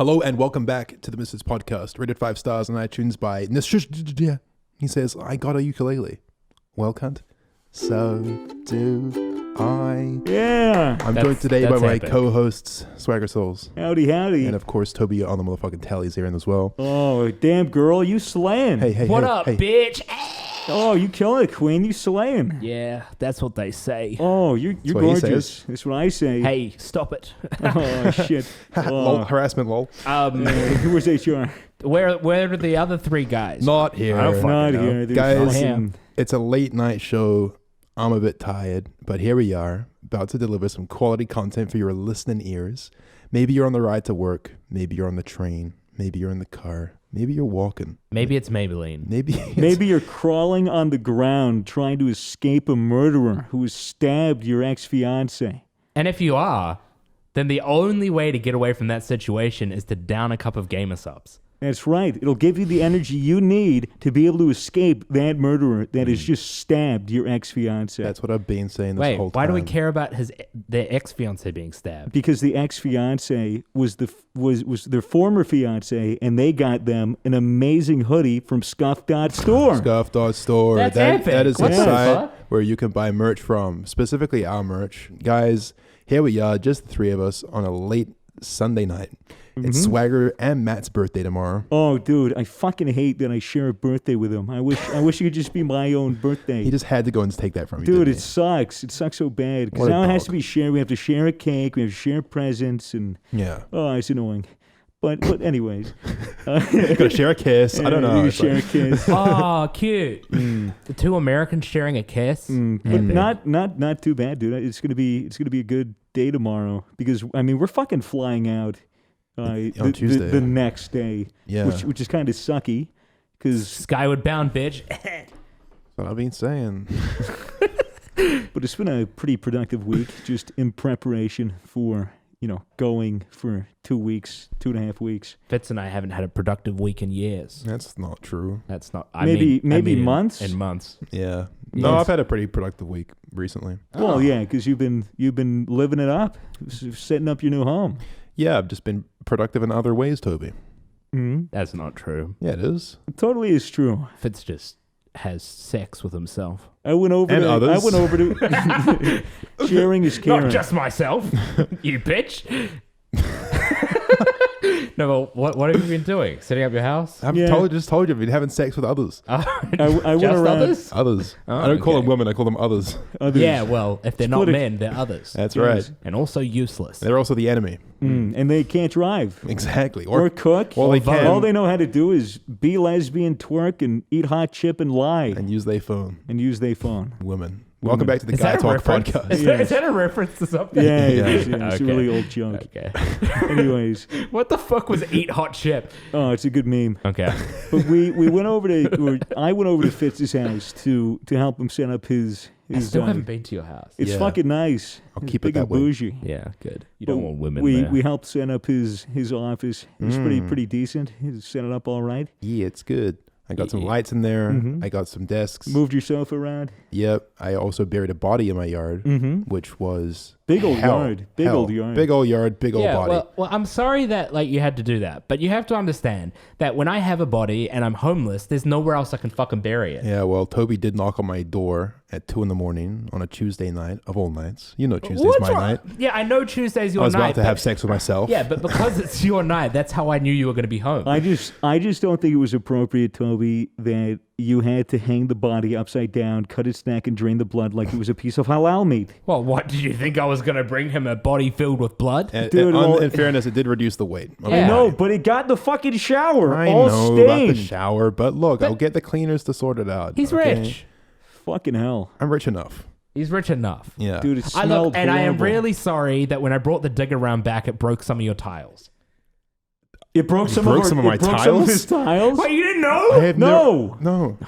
Hello and welcome back to the Misfits Podcast, rated 5 stars on iTunes by He says, I got a ukulele. Well, cunt. So do I. Yeah. I'm joined today by my epic. co-hosts, Swagger Souls. Howdy, howdy. And of course, Toby on the motherfucking tallies here in as well. Oh, damn, girl, you slaying. Hey, What up, hey. bitch? Oh, you killing it, queen. You slaying. Yeah, that's what they say. Oh, you're what he gorgeous. says. That's what I say. Hey, stop it. Oh, shit. Lol, harassment, lol. Who was HR? Where are the other three guys? Not here. I don't fucking Not know. here. There's Guys, fucking- It's a late night show. I'm a bit tired, but here we are, about to deliver some quality content for your listening ears. Maybe you're on the ride to work. Maybe you're on the train. Maybe you're in the car. Maybe you're walking. Maybe it's Maybelline. Maybe you're crawling on the ground trying to escape a murderer who has stabbed your ex-fiance. And if you are, then the only way to get away from that situation is to down a cup of gamer subs. That's right. It'll give you the energy you need to be able to escape that murderer that has just stabbed your ex-fiance. That's what I've been saying this Wait, whole time. why do we care about their ex-fiance being stabbed? Because the ex-fiance was their former fiance, and they got them an amazing hoodie from Scuff.store. Scuff.store. That's That epic. is What a the site fuck? where you can buy merch from, specifically our merch. Guys, here we are, just the three of us on a late Sunday night. It's Swagger and Matt's birthday tomorrow. Oh, dude, I fucking hate that I share a birthday with him. I wish it could just be my own birthday. He just had to go and take that from you, Dude, didn't it sucks. It sucks so bad. What Because a now it has dog. to be shared. We have to share a cake. We have to share presents. And, he? Yeah. oh, it's annoying. But anyways. Gotta share a kiss. I don't know. We can It's share like- a kiss. Oh, cute. The two Americans sharing a kiss. But not too bad, dude. It's gonna be a good day tomorrow because I mean we're fucking flying out On the Tuesday. the next day, Yeah. which is kind of sucky because Skyward bound, bitch. That's what I've been saying. but it's been a pretty productive week just in preparation for going for 2.5 weeks. Fitz and I haven't had a productive week in years. That's not true. That's not. Maybe mean months? In months. Yeah. No, Yes. I've had a pretty productive week recently. Well, yeah, because you've been living it up, setting up your new home. Yeah, I've just been productive in other ways, Toby. Mm-hmm. That's not true. Yeah, it is. It totally is true. Fitz just has sex with himself. I went over And to others. sharing is caring. Not just myself, you bitch. No, but what have you been doing? Setting up your house? I've Yeah. just told you, I've been having sex with others. I went Just around. others? Others. Oh, I don't call them okay. women, I call them others. Others. Yeah, well, if they're not Split it. men, they're others. That's Yes. right. And also useless. They're also the enemy. And they can't drive Exactly. or cook. well, they can. All they know how to do is be lesbian, twerk, and eat hot chip and lie And use their phone. and use their phone. Women. Welcome back to the Is Guy that a Talk reference? podcast. Is, Yes. is that a reference to something? Yeah, Yeah. it's a Okay. really old joke. Okay. Anyways, What the fuck was eat hot chip? oh, it's a good meme. Okay. But we went over to, or I went over to Fitz's house to help him set up his. I still haven't been to your house. It's Yeah. fucking nice. I'll It's keep it big that and way. bougie. Yeah, good. You But don't want women we there. we helped set up his office. It was pretty decent. He set it up all right. Yeah, it's good. I got some Yeah. lights in there. Mhm. I got some desks. Moved yourself around. Yep. I also buried a body in my yard, Mm-hmm. which was Big old hell. yard. Big Hell. old yard. Big old yard, big old yeah, body. well, I'm sorry that you had to do that, but you have to understand that when I have a body and I'm homeless, there's nowhere else I can fucking bury it. Yeah, well, Toby did knock on my door at 2 a.m. on a Tuesday night of all nights. You know Tuesday's What's my wrong? night. Yeah, I know Tuesday's your I was night. about to but- have sex with myself. Yeah, but because it's your night, that's how I knew you were going to be home. I just don't think it was appropriate, Toby, that you had to hang the body upside down, cut its neck, and drain the blood like it was a piece of halal meat. Well, what did you think I was going to bring him a body filled with blood? And, Dude, well- in fairness, it did reduce the weight. of Yeah. the No, body. but it got in the fucking shower. I all know about the stained. shower, but look, I'll get the cleaners to sort it out. He's okay? rich. Fucking hell. I'm rich enough. He's rich enough. Yeah. Dude, it I smelled look, and I am horrible. really sorry that when I brought the digger round back, it broke some of your tiles. It broke some broke of, some of it my broke Some tiles? of his tiles? What, you didn't I know? have No. No.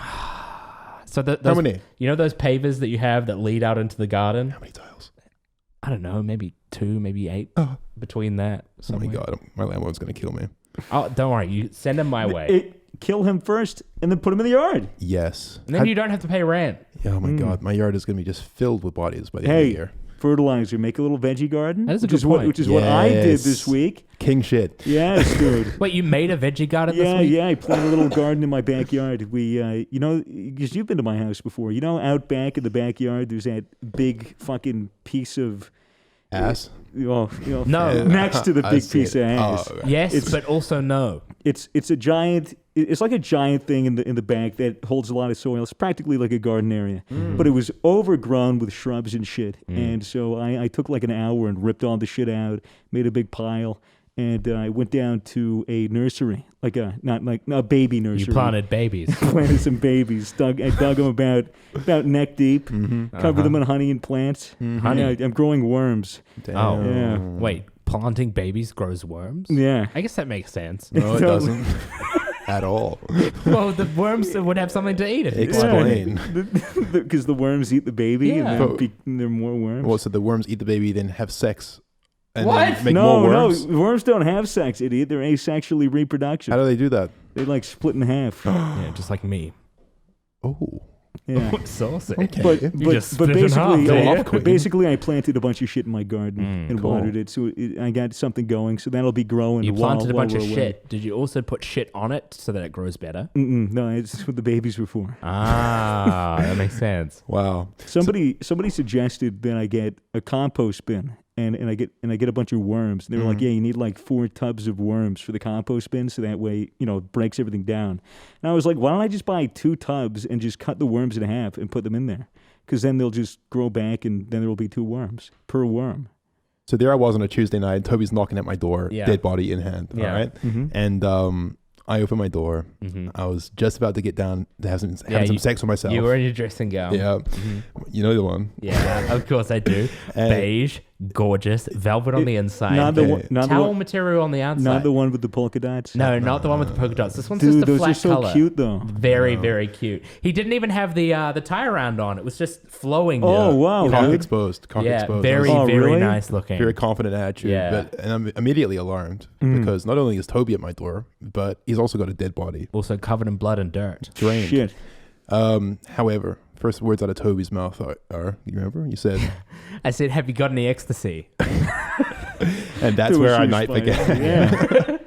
So How those, many? you know those pavers that you have that lead out into the garden? How many tiles? I don't know, maybe 2, maybe 8 Oh, between that. oh my somewhere. God. My landlord's going to kill me. Oh, don't worry. You send him my way. Kill him first and then put him in the yard. Yes. And then you don't have to pay rent. Oh my God. My yard is going to be just filled with bodies by the end of Hey, the year. fertilizer, make a little veggie garden. That is a good point. Which is what I did this week. King shit. Yes, dude. Wait, you made a veggie garden this week? Yeah, I planted a little garden in my backyard. We, because you've been to my house before. Out back in the backyard, there's that big fucking piece of ass. No. Next to the big piece of ass. Oh, yes, but also no. It's a giant. It's like a giant thing in the back that holds a lot of soil. It's practically like a garden area, but it was overgrown with shrubs and shit. And so I took like an hour and ripped all the shit out, made a big pile, and I went down to a nursery, not a baby nursery. You planted babies. Planted some babies. I dug them about neck deep. Covered them in honey and plants. Honey. Yeah, I'm growing worms. Damn. Oh, Yeah. wait. Planting babies grows worms? Yeah. I guess that makes sense. No, it doesn't. At all. Well, the worms would have something to eat if you planted. Explain. Because the worms eat the baby, Yeah. and then there are more worms. Well, so the worms eat the baby, then have sex. And What? Then make more worms? No, worms don't have sex, idiot. They're asexually reproduction. How do they do that? They like split in half. Yeah, just like me. Oh. Yeah. Saucy. Okay. But just split in half, basically, don't you? basically, I planted a bunch of shit in my garden and cool. watered it, so I got something going. So that'll be growing. You planted a bunch while of we're away. shit. Did you also put shit on it so that it grows better? No, it's what the babies were for. Ah, that makes sense. Wow. Somebody suggested that I get a compost bin and I get a bunch of worms. They were like, yeah, you need like 4 tubs of worms for the compost bin, so that way it breaks everything down. And I was like, why don't I just buy 2 tubs and just cut the worms in half and put them in there? Because then they'll just grow back, and then there will be 2 worms per worm. So there I was on a Tuesday night. Toby's knocking at my door, Yeah. dead body in hand. Yeah. All right. And I opened my door. I was just about to get down to have some sex with myself. You were in your dressing gown. Yeah. You know the one. Yeah, of course I do. And- Beige, gorgeous, velvet on the inside. Not the one, not the towel one, material on the outside. not the one with the polka dots. No, not the one with the polka dots. This one's Dude, just a those flat are so color. cute though. Very, very cute. He didn't even have the tie around on. It was just flowing. Oh wow, Cock dude. exposed. Cock Yeah, exposed. very, I was very really? nice looking. very confident attitude. Yeah. And I'm immediately alarmed because not only is Toby at my door, but he's also got a dead body. Also covered in blood and dirt. Drained. Shit. However, first words out of Toby's mouth are you remember? You said, I said, have you got any ecstasy? and that's Dude, where our she was night funny. began. Yeah.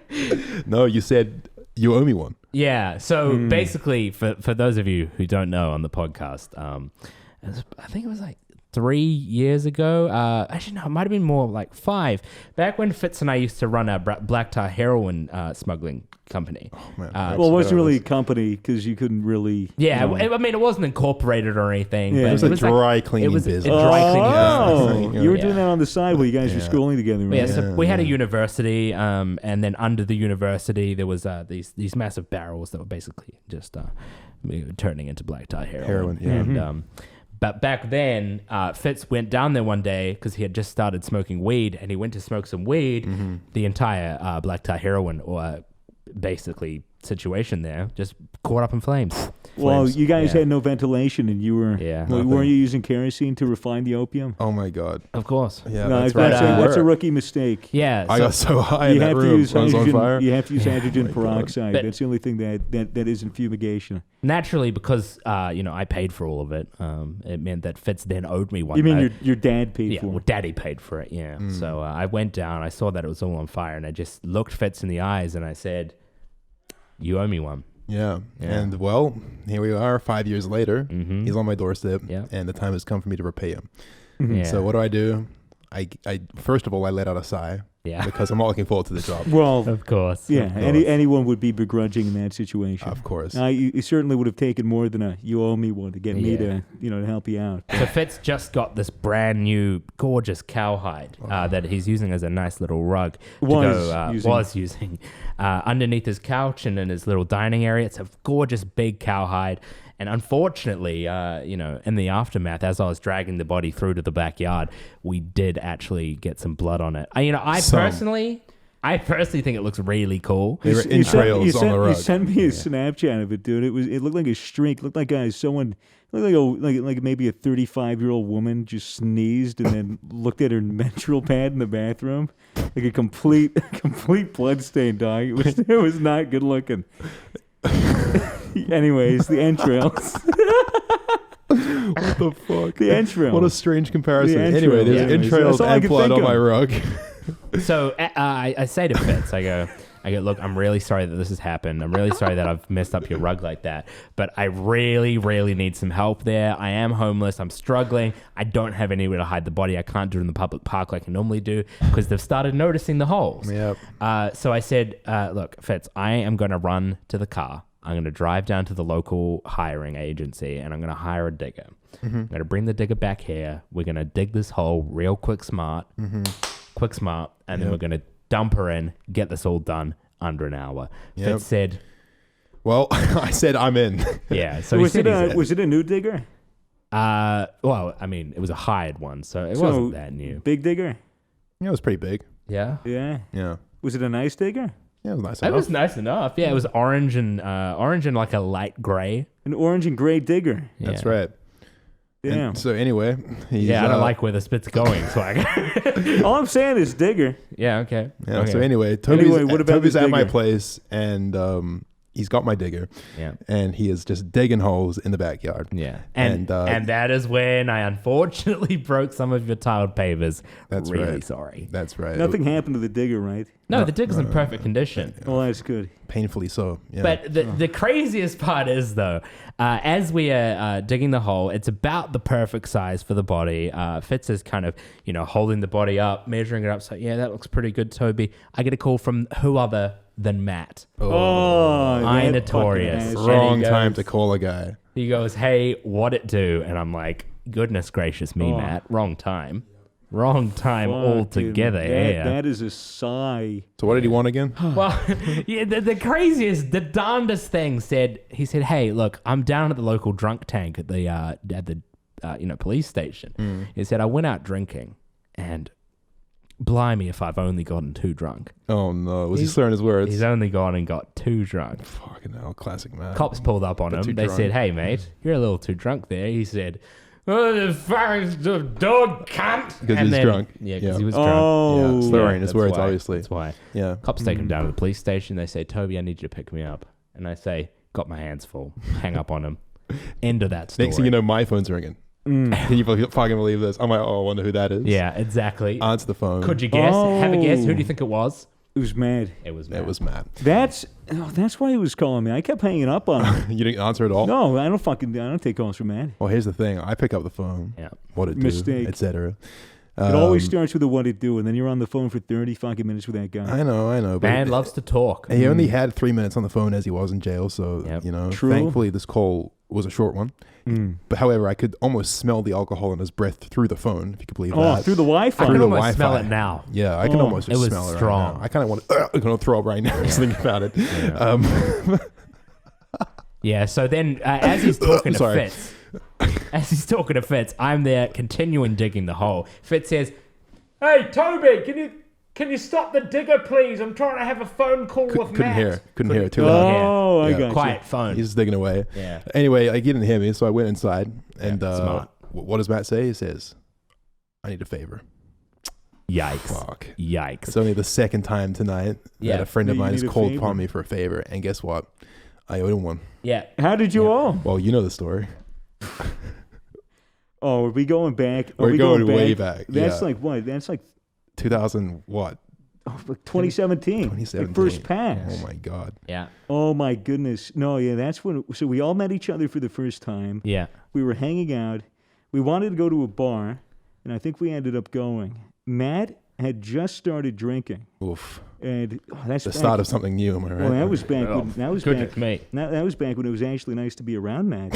No, you said you owe me one. Yeah. So basically, for those of you who don't know on the podcast, I think it was like 3 years ago. Actually, no, it might have been more like 5. Back when Fitz and I used to run a black tar heroin smuggling company. Oh, man. Well, it wasn't really a company because you couldn't really. Yeah, you know. it wasn't incorporated or anything. Yeah. But It was a dry cleaning it was business. a dry cleaning Oh, business. you were Yeah. doing that on the side while you guys were Yeah. schooling together, right? Yeah, so we had a university, and then under the university there was these massive barrels that were basically just turning into black tar heroin. Yeah. And but back then, Fitz went down there one day because he had just started smoking weed, and he went to smoke some weed. The entire black tar heroin, or basically situation there, just caught up in flames. Well, Flames. you guys Yeah. had no ventilation, and you were. Yeah. Well, Nothing. weren't you using kerosene to refine the opium? Oh my God. Of course. Yeah, No, that's that's, right. that's a rookie mistake. Yeah. I so- got so high in You that have to room. use I was on fire. hydrogen. You have to use hydrogen my God. peroxide. But- That's the only thing that isn't fumigation. naturally, because I paid for all of it, it meant that Fitz then owed me one. You mean your dad paid Yeah, for well, it? Daddy paid for it. Yeah. So I went down. I saw that it was all on fire, and I just looked Fitz in the eyes, and I said, "You owe me one." Yeah. Yeah. And well, here we are 5 years later. Mm-hmm. He's on my doorstep, Yeah. and the time has come for me to repay him. Yeah. So what do? I first of all, I let out a sigh Yeah. because I'm not looking forward to the job. Well, Of course. yeah. Of course. Anyone would be begrudging in that situation. Of course. You certainly would have taken more than a "you owe me one" to get me Yeah. to help you out. So Fitz just got this brand new, gorgeous cowhide that he's using as a nice little rug. Was using underneath his couch and in his little dining area. It's a gorgeous big cowhide. And unfortunately, in the aftermath, as I was dragging the body through to the backyard, we did actually get some blood on it. I personally think it looks really cool. They were entrails on the rug. You sent me a Snapchat of it, dude. It looked like a streak. It looked like someone. Like maybe a 35-year-old woman just sneezed and then looked at her menstrual pad in the bathroom, like a complete blood stain, dog. It was not good looking. Anyways, the entrails. What the fuck? The entrails. What a strange comparison. The Anyway, there's entrails and blood on my rug. So I say to Fitz, I go, look, I'm really sorry that this has happened. I'm really sorry that I've messed up your rug like that. But I really, really need some help there. I am homeless. I'm struggling. I don't have anywhere to hide the body. I can't do it in the public park like I normally do because they've started noticing the holes. Yep. So I said, look, Fitz, I am going to run to the car. I'm going to drive down to the local hiring agency and I'm going to hire a digger. I'm going to bring the digger back here. We're going to dig this hole real quick, smart, and then we're going to dump her in, get this all done under an hour. Fitz said, well, I said I'm in. Yeah. So was it a new digger? Well, I mean, it was a hired one, so it wasn't that new. Big digger? Yeah, it was pretty big. Yeah. Yeah. Yeah. Was it a nice digger? Yeah, it was nice enough. It was nice enough. Yeah, it was orange and like a light gray. An orange and gray digger. Yeah. That's right. Yeah. So anyway, I don't like where the spit's going. So all I'm saying is digger. Yeah. Okay. Yeah. Okay. So anyway, Toby's at my place, and he's got my digger. Yeah. And he is just digging holes in the backyard. Yeah. And that is when I unfortunately broke some of your tiled pavers. That's really right. Sorry. That's right. Nothing happened to the digger, right? No, the digger's in perfect condition. Oh, that's good. Painfully so. Yeah. But the craziest part is, though, as we are digging the hole, it's about the perfect size for the body. Fitz is kind of, holding the body up, measuring it up. So, yeah, that looks pretty good, Toby. I get a call from who other than Matt. I notorious. Wrong time to call a guy. He goes, hey, what it do? And I'm like, goodness gracious me, Matt. Wrong time. Wrong time altogether. That is a sigh. So what did he want again? Well, yeah, the craziest, the darndest thing he said, hey, look, I'm down at the local drunk tank at the police station. He said, I went out drinking and blimey if I've only gotten too drunk. Oh no, was he slurring his words? He's only gone and got too drunk. Fucking hell, classic man. Cops pulled up on him. They said, hey mate, you're a little too drunk there. He said, oh, the fucking dog cunt. Because he's drunk. Yeah, because he was drunk. Oh. Yeah, slurring his words, obviously. That's why. Yeah. Cops take him down to the police station. They say, Toby, I need you to pick me up. And I say, got my hands full. Hang up on him. End of that story. Next thing you know, my phone's ringing. Can you fucking believe this? I'm like, I wonder who that is. Yeah, exactly. Answer the phone. Could you guess? Have a guess. Who do you think it was? It was Matt. It was Matt. It was Matt. That's why he was calling me. I kept hanging up on him. You didn't answer at all? No, I don't take calls from Matt. Well, here's the thing. I pick up the phone. Yeah. What it Mistake. do, etc. It always starts with a what it do, and then you're on the phone for 30 fucking minutes with that guy. I know. But Man loves to talk. He only had 3 minutes on the phone as he was in jail, so, True. Thankfully this call was a short one. But however, I could almost smell the alcohol in his breath through the phone, if you could believe that. Oh, through the Wi-Fi. I can almost smell it now. Yeah, I can almost it was smell it strong. right now. I kind of want to throw up right now just thinking about it. Yeah, yeah so then as he's talking to Fitz, I'm there continuing digging the hole. Fitz says, hey, Toby, can you stop the digger, please? I'm trying to have a phone call with Matt. Couldn't hear it too loud. Oh, I got you. Quiet phone. He's digging away. Yeah. Anyway, he didn't hear me, so I went inside. And smart. What does Matt say? He says, I need a favor. Yikes. Fuck. Yikes. It's only the second time tonight that a friend of mine has called upon me for a favor. And guess what? I owed him one. Yeah. How did you owe? Well, you know the story. Oh, are we going back? We're going way back. That's like what? That's like 2000 what? Oh, 2017. 2017. Like first pass. Oh my God. Yeah. Oh my goodness. No, yeah, that's when. So we all met each other for the first time. Yeah. We were hanging out. We wanted to go to a bar, and I think we ended up going. Matt had just started drinking. Oof. And that's the start of something new, am I right? Well, that was back when that was Goodness back. Me. That was back when it was actually nice to be around Matt.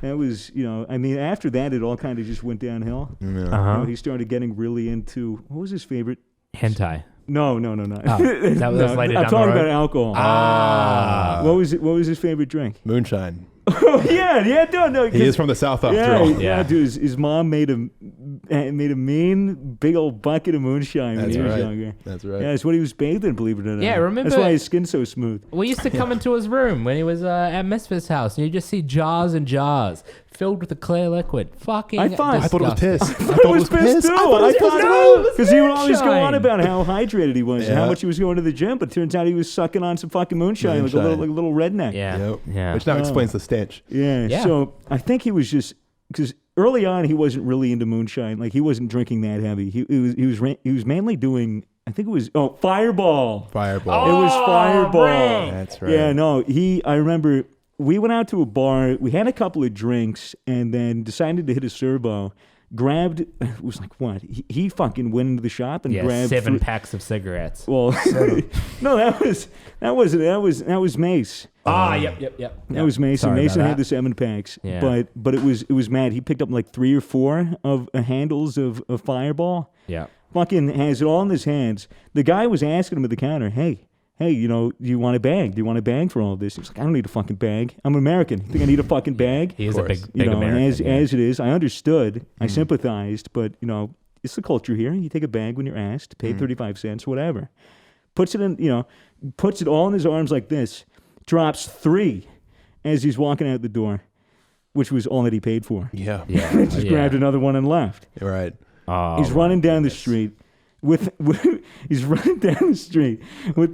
That was, I mean, after that, it all kind of just went downhill. Yeah. He started getting really into, what was his favorite? Hentai. No. Oh, that was later down I'm talking the road. about alcohol. What was his favorite drink? Moonshine. Oh yeah, no. He is from the South after all. Yeah, dude. His mom made a mean big old bucket of moonshine when he was younger. That's right. Yeah, that's what he was bathed in, believe it or not. Yeah, remember? That's why his skin's so smooth. We used to come into his room when he was at Misfits' house, and you just see jars and jars filled with a clear liquid. Fucking I thought it was piss. I thought it was piss too. I thought because he would always go on moonshine. about how hydrated he was and how much he was going to the gym, but turns out he was sucking on some fucking moonshine. Like a little redneck. Yeah. Yep. Yeah. Which now explains the stench. Yeah. So I think he was just because early on he wasn't really into moonshine. Like he wasn't drinking that heavy. He was mainly doing. I think it was Fireball. Fireball. It was Fireball. Right. That's right. Yeah, no. I remember we went out to a bar. We had a couple of drinks and then decided to hit a servo. Grabbed, it was like what? He fucking went into the shop and grabbed 7 packs of cigarettes. Well, no, that was Mace. Yep. That was Mason. Sorry Mason about had that. the 7 packs, Yeah. but it was mad. He picked up like 3 or 4 of handles of Fireball. Yeah. Fucking has it all in his hands. The guy was asking him at the counter, hey, you know, do you want a bag? Do you want a bag for all of this? He's like, I don't need a fucking bag. I'm American. You think I need a fucking bag? He is a big you know, American. as it is. I understood. I sympathized, but you know, it's the culture here. You take a bag when you're asked, pay 35 cents, whatever. Puts it in, you know, puts it all in his arms like this. Drops 3 as he's walking out the door, which was all that he paid for. Yeah. Just grabbed another one and left. You're right. Oh, He's running down the street he's running down the street with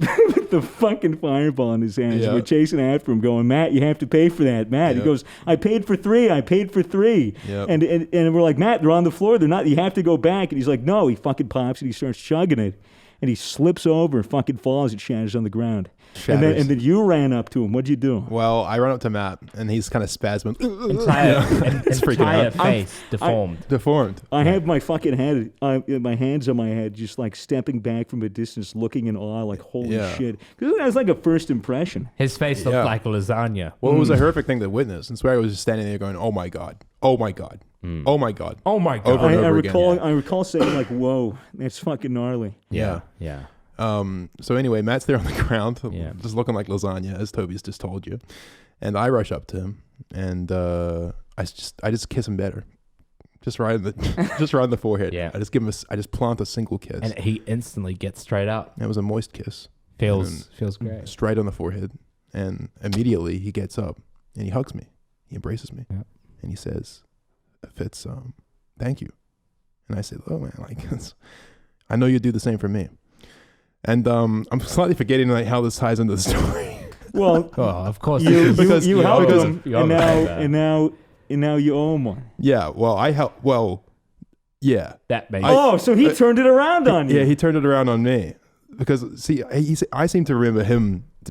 the fucking Fireball in his hands. Yeah. We're chasing after him going, Matt, you have to pay for that. Matt, he goes, I paid for 3. Yep. And we're like, Matt, they're on the floor. They're not, you have to go back. And he's like, no. He fucking pops and he starts chugging it. And he slips over, fucking falls, and shatters on the ground. And then you ran up to him. What'd you do? Well, I run up to Matt, and he's kind of spasming. Entire face Deformed. I had my fucking head, my hands on my head, just like stepping back from a distance, looking in awe, like, holy shit. Because that was like a first impression. His face looked like lasagna. Well, it was a horrific thing to witness. And Swear was just standing there going, oh my God. Oh my God. Oh my God. Oh my God. Over and over again. I recall saying, like, whoa, that's fucking gnarly. Yeah. So anyway, Matt's there on the ground, just looking like lasagna, as Toby's just told you. And I rush up to him, and I just kiss him better, just right in the forehead. Yeah. I just plant a single kiss, And he instantly gets straight up. it was a moist kiss, Feels great. straight on the forehead, and immediately he gets up and he hugs me, he embraces me, and he says, "Fitz, thank you." And I said, "Oh man, like I know you do the same for me." And I'm slightly forgetting like how this ties into the story. Well, of course. You helped because him, and now you owe him one. Yeah, well, I helped. Well, yeah. That makes So he turned it around on you. Yeah, he turned it around on me because see, I seem to remember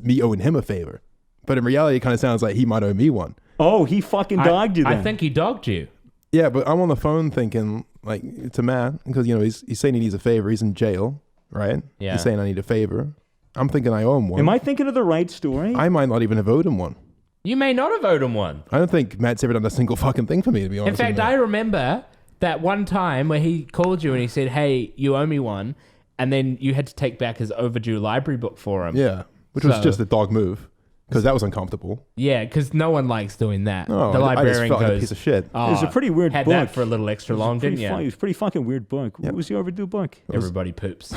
me owing him a favor, but in reality, it kind of sounds like he might owe me one. Oh, he fucking dogged you then. I think he dogged you. Yeah, but I'm on the phone thinking like to Matt because you know he's saying he needs a favor. He's in jail. Right? Yeah. He's saying I need a favor. I'm thinking I owe him one. Am I thinking of the right story? I might not even have owed him one. You may not have owed him one. I don't think Matt's ever done a single fucking thing for me, to be honest. In fact, I remember that one time where he called you and he said, hey, you owe me one. And then you had to take back his overdue library book for him. Yeah, which was just a dog move because that was uncomfortable. Yeah, because no one likes doing that. No, the librarian I just felt goes, like a piece of shit. It was a pretty weird had book. That for a little extra long, didn't you? It was a pretty fucking weird book. What was the overdue book? Everybody poops.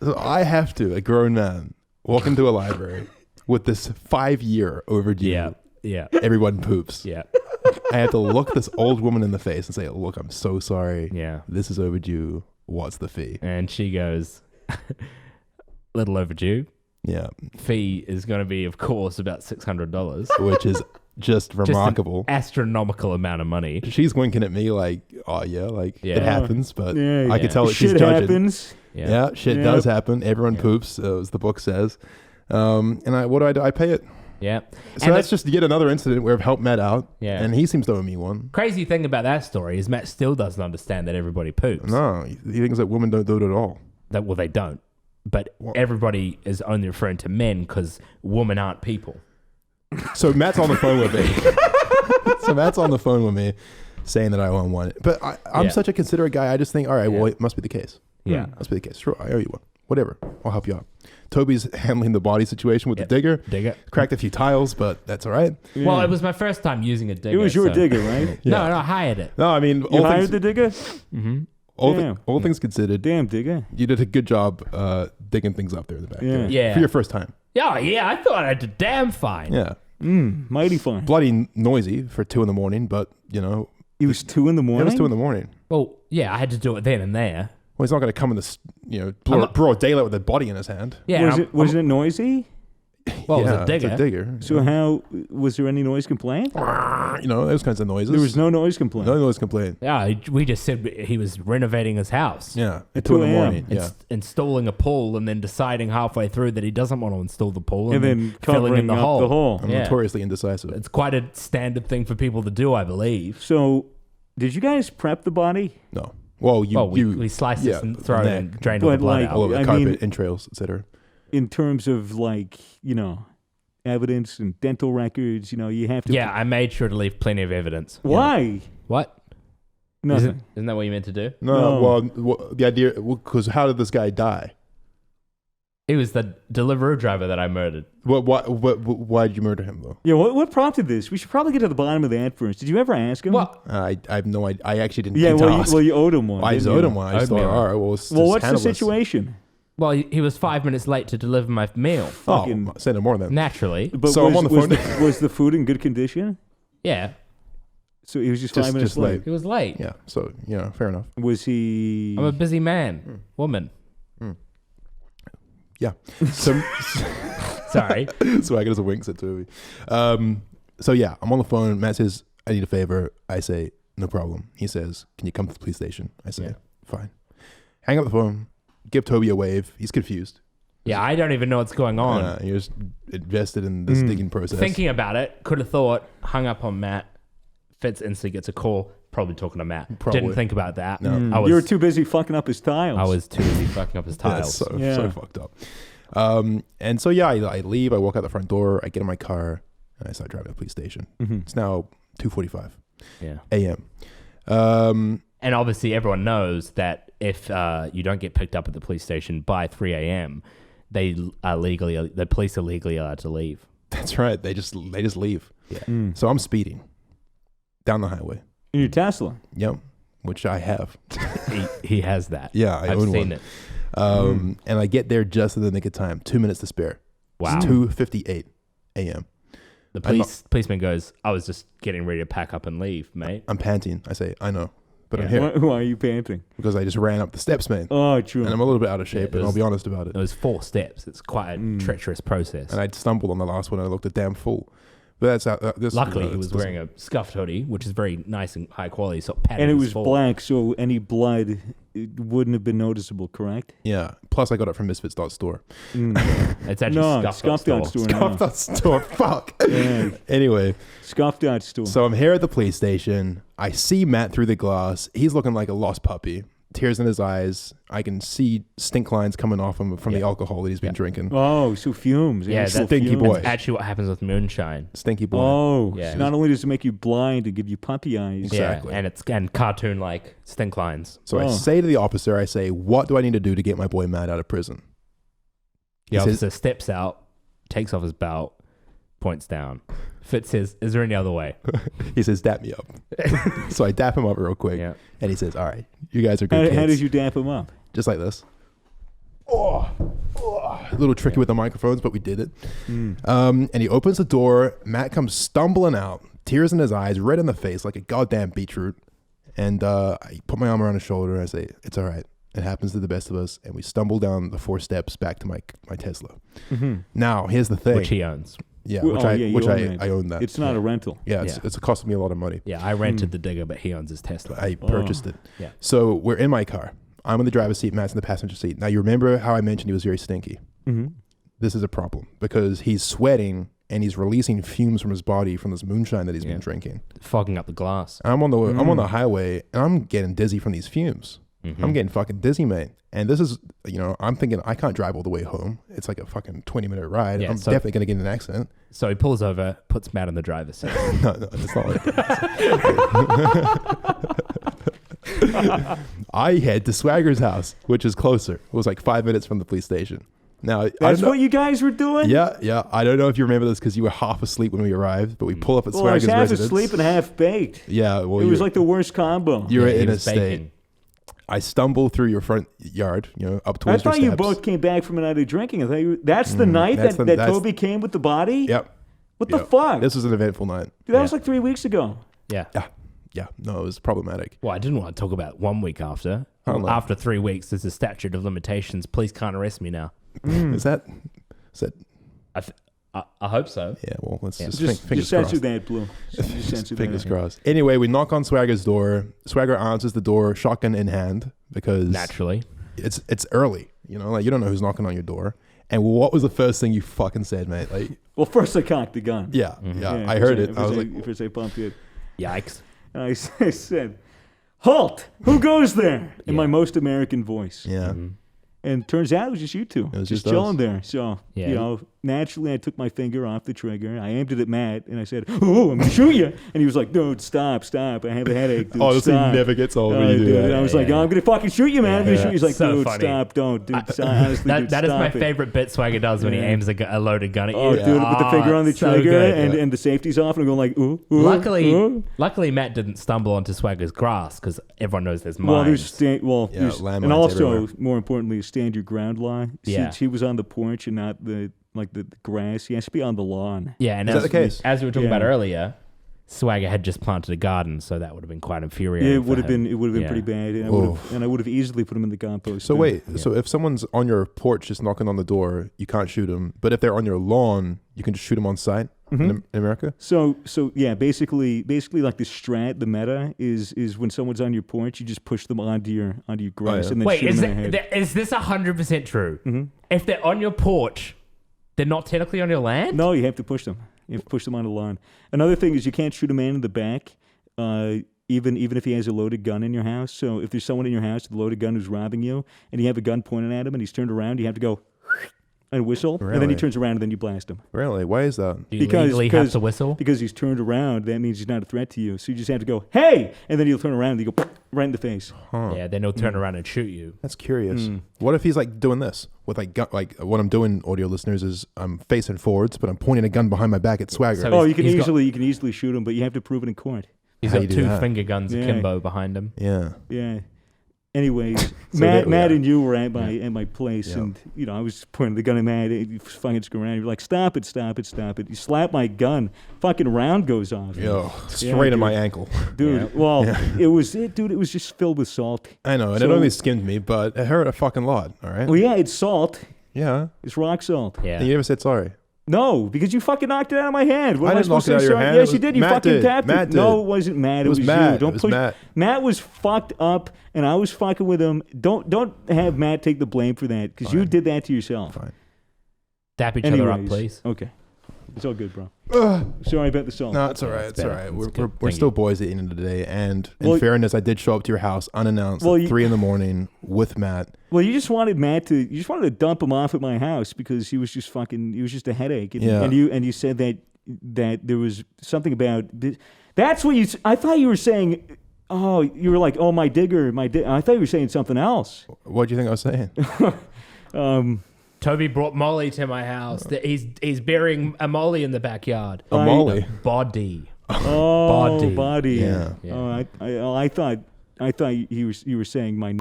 So I have to, a grown man, walk into a library with this 5-year overdue. Yeah. Everyone poops. Yeah. I have to look this old woman in the face and say, look, I'm so sorry. Yeah. This is overdue. What's the fee? And she goes, little overdue. Yeah. Fee is going to be, of course, about $600. Which is just remarkable. Just an astronomical amount of money. She's winking at me like, oh yeah, like it happens, but I could tell that she's shit judging. Happens. Yeah, shit does happen. Everyone poops, as the book says. And what do I do? I pay it. Yeah. So and that's just yet another incident where I've helped Matt out. Yeah. And he seems to owe me one. Crazy thing about that story is Matt still doesn't understand that everybody poops. No, he thinks that women don't do it at all. Well, they don't. But everybody is only referring to men because women aren't people. So Matt's on the phone with me. Saying that I owe him one. But I'm such a considerate guy. I just think, all right, well, it must be the case. Yeah. Must be the case. Sure, I owe you one. Whatever. I'll help you out. Toby's handling the body situation with the digger. Cracked a few tiles, but that's all right. Yeah. Well, it was my first time using a digger. It was your digger, right? No, I hired it. No, I mean... You hired the digger? Mm-hmm. All things considered... Damn, digger. You did a good job digging things up there in the back. Yeah. For your first time. Yeah, I thought I did damn fine. Yeah. Mighty fine. Bloody noisy for 2 a.m, but, you know... It was 2 a.m? It was 2 a.m. Well, yeah, I had to do it then and there. Well, he's not going to come in this, broad daylight with a body in his hand. Yeah. Was it noisy? Well, it was a digger. It's a digger. So how was there any noise complaint? Those kinds of noises. There was no noise complaint. No noise complaint. Yeah, we just said he was renovating his house. Yeah, at 2 2 in the morning. Ins- Yeah, installing a pool and then deciding halfway through that he doesn't want to install the pool and then filling in covering the up hole. the hole. I'm Yeah. notoriously indecisive. It's quite a standard thing for people to do, I believe. So, did you guys prep the body? No. Well, we slice this and throw it and drain all the But, blood like, out. all over the I carpet, mean- entrails, etc. In terms of evidence and dental records, you have to. Yeah, I made sure to leave plenty of evidence. Why? What? Nothing. Isn't that what you meant to do? No, No. well, the idea, because how did this guy die? It was the Deliveroo driver that I murdered. Why did you murder him, though? Yeah, what prompted this? We should probably get to the bottom of that first. Did you ever ask him? Well, I have no idea. I actually didn't yeah, think to ask. you owed him one. I just didn't you? owed him one. I just Owed me thought, one. all right, well, let's Well, just what's the handle this. situation? well, he was 5 minutes late to deliver my meal. Fucking- Oh, send him more then. Naturally. But So I'm on the phone. Was the food in good condition? Yeah, So he was just 5 minutes just late. late. he was late. Yeah, so, fair enough. Was he? I'm a busy man, woman. Yeah. So, Sorry. so I get us a winks at Toby. So yeah, I'm on the phone. Matt says, I need a favor. I say, no problem. He says, can you come to the police station? I say, Yeah. fine. Hang up the phone. Give Toby a wave. He's confused. Yeah, I don't even know what's going on. He was invested in this digging process. Thinking about it, could have thought, hung up on Matt. Fitz instantly gets a call, probably talking to Matt. Probably. Didn't think about that. No. I You were was too busy fucking up his tiles. I was too busy fucking up his Yeah, tiles. so fucked up. And so yeah, I leave. I walk out the front door. I get in my car and I start driving to the police station. Mhm. It's now 2:45 Yeah. a.m. And obviously, everyone knows that if you don't get picked up at the police station by 3 a.m., the police are legally allowed to leave. That's right. They just leave. Yeah. So I'm speeding down the highway. In your Tesla. Yep, which I have. He has that. Yeah, I I've own seen one. it. And I get there just in the nick of time. 2 minutes to spare. Wow. It's 2:58 a.m. The policeman goes, I was just getting ready to pack up and leave, mate. I'm panting. I say, I know, but I'm Yeah. here Why are you panting? because I just ran up the steps, man. Oh, true. And I'm a little bit out of shape, Yeah, and I'll be honest about it. It was 4 steps. It's quite a treacherous process. And I stumbled on the last one and I looked a damn fool. But that's how this. Luckily, he was wearing a scuffed hoodie, which is very nice and high quality. So padded And it his was fall. black, so any blood wouldn't have been noticeable, correct? Yeah. Plus, I got it from Misfits store. It's actually No, scuffed up store. store. Off that store. Fuck. Yeah. Anyway, Scuffed out store. so I'm here at the police station. I see Matt through the glass. He's looking like a lost puppy. Tears in his eyes. I can see stink lines coming off him from the alcohol that he's been drinking. Oh, so fumes. Yeah, Actual that's stinky fumes. boy. That's actually what happens with moonshine. Stinky boy. Oh, Yeah. so not only does it make you blind and give you puppy eyes. Exactly. Yeah, and cartoon like stink lines. So I Oh. say to the officer, I say, what do I need to do to get my boy Matt out of prison? The He says- officer steps out, takes off his belt, points down. Fitz says, "Is there any other way?" He says, dap me up. So I dap him up real quick. Yeah. And he says, all right, you guys are good kids. How did you dap him up? Just like this. A little tricky with the microphones, but we did it. And he opens the door. Matt comes stumbling out, tears in his eyes, red in the face like a goddamn beetroot. And I put my arm around his shoulder and I say, it's all right. It happens to the best of us. And we stumble down the 4 steps back to my Tesla. Now, here's the thing. Which he owns. Yeah, Well, which you own I it. own that. It's not a rental. Yeah, Yeah. it's costing me a lot of money. Yeah, I rented the digger, but he owns his Tesla. I purchased it. Yeah. So we're in my car. I'm in the driver's seat. Matt's in the passenger seat. Now, you remember how I mentioned he was very stinky? Mm-hmm. This is a problem because he's sweating and he's releasing fumes from his body from this moonshine that he's been drinking. Fogging up the glass. I'm on the highway and I'm getting dizzy from these fumes. Mm-hmm. I'm getting fucking dizzy, man. And this is, I'm thinking I can't drive all the way home. It's like a fucking 20-minute ride. Yeah, I'm so- definitely going to get in an accident. So he pulls over, puts Matt in the driver's seat. No, it's not like that. I head to Swagger's house, which is closer. It was like 5 minutes from the police station. Now, I That's don't know- what you guys were doing? Yeah. I don't know if you remember this because you were half asleep when we arrived, but we pull up at Well, I was Swagger's half residence. asleep and half baked. Yeah, well, It was like the worst combo. you're Yeah, he in a was state. baking. I stumble through your front yard, up I towards your thought you steps. both came back from a night of drinking. I thought that's the night that's that that's- Toby came with the body? Yep. What the Yep. fuck? This was an eventful night. Dude, that was like 3 weeks ago. Yeah. Yeah. No, it was problematic. Well, I didn't want to talk about 1 week after. Hold on. After 3 weeks, there's a statute of limitations. Police can't arrest me now. Is that? I I hope so. Yeah, well, let's just just censor that, Blue. Fingers crossed. Anyway, we knock on Swagger's door. Swagger answers the door, shotgun in hand, because naturally it's early. You know, like you don't know who's knocking on your door. And what was the first thing you fucking said, mate? Like, well, first I cocked the gun. Yeah, I heard it. I was like, first I pumped it. Yikes! And I said, "Halt! Who goes there?" In my most American voice. Yeah. Mm-hmm. And turns out it was just you two. It was just just chilling there. So, you know, naturally I took my finger off the trigger. I aimed it at Matt and I said, "Oh, I'm going to shoot you." And he was like, "Dude, stop. I have a headache, dude. This thing never gets old when you do that. And I was like, "Oh, I'm going to fucking shoot you, man. I'm going to shoot you." He's like, So "Dude, funny. stop. Don't. Dude, honestly, dude, that is my stop it." favorite bit Swagger does when he aims a loaded gun at you. Oh, dude, with the finger on the so trigger good. and the safety's off and I'm going like, "Ooh, ooh, Luckily, ooh." Matt didn't stumble onto Swagger's grass because everyone knows there's Well, mines. there's landmines and also everywhere. more importantly, stand your ground law. Yeah. She was on the porch and not the grass. He has to be on the lawn. Yeah, and Is that the case? as we were talking Yeah. about earlier, Swagger had just planted a garden, so that would have been quite infuriating. Yeah, it would have for him. been. It would have been Yeah. pretty bad, and I would have easily put him in the compost. So bin. wait, so if someone's on your porch just knocking on the door, you can't shoot them. But if they're on your lawn, you can just shoot them on sight in America? So yeah, basically, like the meta is when someone's on your porch, you just push them onto your grass and then Wait, shoot is, them in the head. is this 100% true? Mm-hmm. If they're on your porch, they're not technically on your land? No, you have to push them. You have to push them on the lawn. Another thing is you can't shoot a man in the back, even if he has a loaded gun in your house. So if there's someone in your house with a loaded gun who's robbing you, and you have a gun pointed at him, and he's turned around, you have to go and whistle, and then he Really? turns around, and then you blast him. Really? Why is that? Do you legally have to whistle? Because he's turned around, that means he's not a threat to you. So you just have to go, "Hey!" And then he'll turn around and you go right in the face. Huh. Yeah, then he'll turn around and shoot you. That's curious. What if he's like doing this with like what I'm doing, audio listeners, is I'm facing forwards, but I'm pointing a gun behind my back at Swagger. So Oh, he's- you can he's got- easily shoot him, but you have to prove it in court. He's How got you do two that? finger guns Yeah. akimbo behind him. Yeah. Yeah. Anyways, So there we Matt are. and you were at my place, Yeah. and I was pointing the gun at Matt. He was fucking screwing around. You're like, "Stop it, stop it, stop it!" You slap my gun, fucking round goes off. Yo, straight in dude. my ankle. Dude, Yeah. well, it was just filled with salt. I know, and So- it only skimmed me, but it hurt a fucking lot. All right. Well, yeah, it's salt. Yeah. It's rock salt. Yeah. And you never said sorry. No, because you fucking knocked it out of my hand. What I am didn't knock supposed it out to of say your sorry? hand. Yes, It you was- did. You Matt fucking did. tapped Matt it. No, did. it wasn't Matt. It was you. Matt. Don't It was push. Matt. Matt was fucked up, and I was fucking with him. Don't have Matt take the blame for that, because you Fine. did that to yourself. Fine. Dap each other up, Anyways, please. Okay. It's all good, bro. Sorry about the salt. No, it's all right. It's It's all better. right. It's We're good. we're Thank still you. boys at the end of the day. And in Well, fairness, I did show up to your house unannounced Well, at 3 a.m. with Matt. Well, you just wanted to dump him off at my house because he was just a headache. And, Yeah. and you said that there was something about that's what you. I thought you were saying. Oh, you were like, "Oh, my digger, I thought you were saying something else. What do you think I was saying? Toby brought Molly to my house. He's burying a Molly in the backyard. A Molly. Body. Oh, Body. body. Yeah. Yeah. Oh, I thought you were saying my.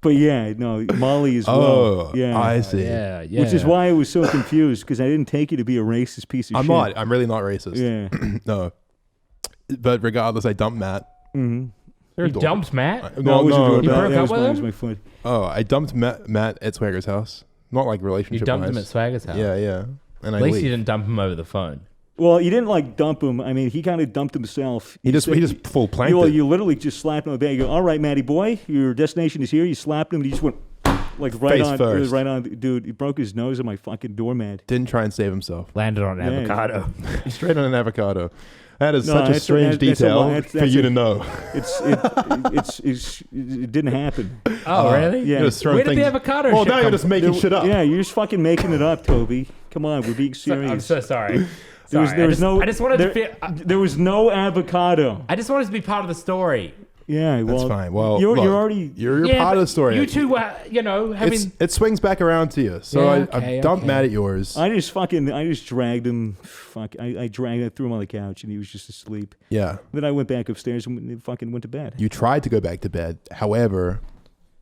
But yeah, no, Molly as well. Oh, Yeah. I see. Yeah, yeah. Which is why I was so confused, because I didn't take you to be a racist piece of I'm shit. not. I'm really not racist. Yeah. No. But regardless, I dumped Matt. Mm-hmm. They're You adorable. dumped Matt? No, I wasn't doing You that. broke That up was with mine, him? was my foot. Oh, I dumped Matt at Swagger's house. Not like You relationship dumped him wise. at Swagger's house. Yeah, yeah. And I At least leave. you didn't dump him over the phone. Well, you didn't like dump him. I mean, he kind of dumped himself. He just full planked it. You literally just slapped him on the back. You go, "All right, Matty boy, your destination is here." You slapped him, and he just went like right Face on. first. It was right on. Dude, he broke his nose on my fucking doormat. Didn't try and save himself. Landed on an Yeah. avocado. Straight on an avocado. That is No, such a that's- strange that's a detail lie. That's- for that's you a- to know. It didn't happen. Oh, really? Yeah. You're just throwing Where did the things- avocado Well, shit now you're come just making shit up. Yeah, you're just fucking making it up, Toby. Come on, we're being So- serious. I'm so sorry. There was Sorry, no. I just wanted there, to feel. there was no avocado. I just wanted to be part of the story. Yeah, well, That's fine. Well, you're look, already. you're Yeah, part of but the story. You two were, having. It swings back around to you. So Yeah, I dumped okay. Matt at yours. I just dragged him. Fuck, I threw him on the couch, and he was just asleep. Yeah. Then I went back upstairs and fucking went to bed. You tried to go back to bed. However,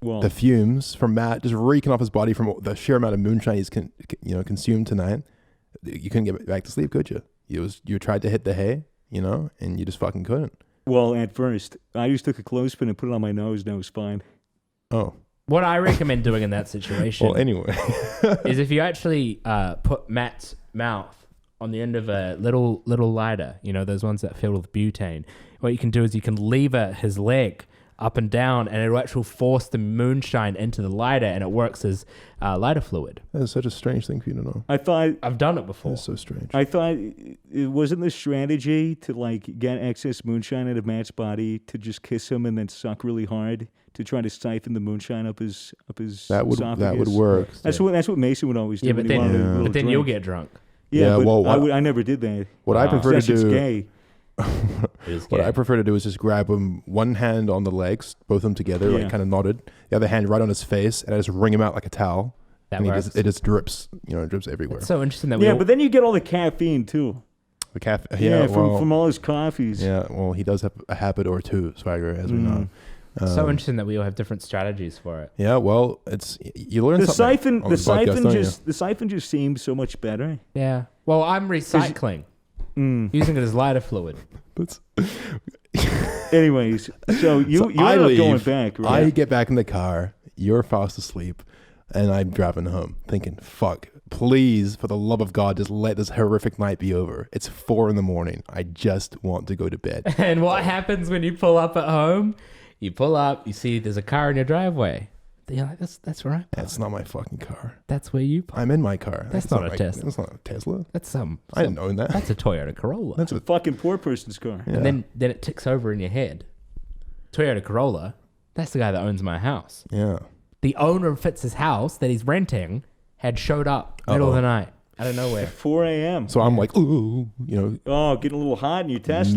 Well, the fumes from Matt just reeking off his body from the sheer amount of moonshine he's consumed tonight. You couldn't get back to sleep, could you? You tried to hit the hay, and you just fucking couldn't. well, at first, I just took a clothespin and put it on my nose, and I was fine. Oh. What I recommend doing in that situation Well, anyway. is if you actually put Matt's mouth on the end of a little lighter, you know, those ones that fill with butane. What you can do is you can lever his leg up and down, and it'll actually force the moonshine into the lighter, and it works as lighter fluid. That's such a strange thing for you to know. I thought I've done it before. That's so strange. I thought it wasn't the strategy to like get excess moonshine out of Matt's body to just kiss him and then suck really hard to try to siphon the moonshine up his esophagus. That would work. That's what Mason would always do. Yeah, but then you'll get drunk. Yeah, but well, I never did that. What I prefer to do. Gay. What I prefer to do is just grab him, one hand on the legs, both of them together, like kind of knotted. The other hand right on his face, and I just wring him out like a towel. That works. It just drips, it drips everywhere. It's so interesting that but then you get all the caffeine too. The caffeine, from all his coffees. Yeah, well, he does have a habit or two, Swagger, as we know. So interesting that we all have different strategies for it. Yeah, well, you learn something. The siphon just seems so much better. Yeah. Well, I'm recycling, using it as lighter fluid. Anyways, so you end up going back, right? I get back in the car. You're fast asleep, and I'm driving home, thinking, "Fuck, please, for the love of God, just let this horrific night be over." It's 4 a.m. I just want to go to bed. And what happens when you pull up at home? You pull up, you see there's a car in your driveway. You're like, that's right. That's not my fucking car. That's where you park. I'm in my car. That's not a Tesla. That's not a Tesla. That's I didn't own that. That's a Toyota Corolla. That's a fucking poor person's car. Yeah. And then it ticks over in your head. Toyota Corolla, that's the guy that owns my house. Yeah. The owner of Fitz's house that he's renting had showed up middle of the night out of nowhere. 4 a.m. So I'm like, ooh, Oh, getting a little hot in your Tesla.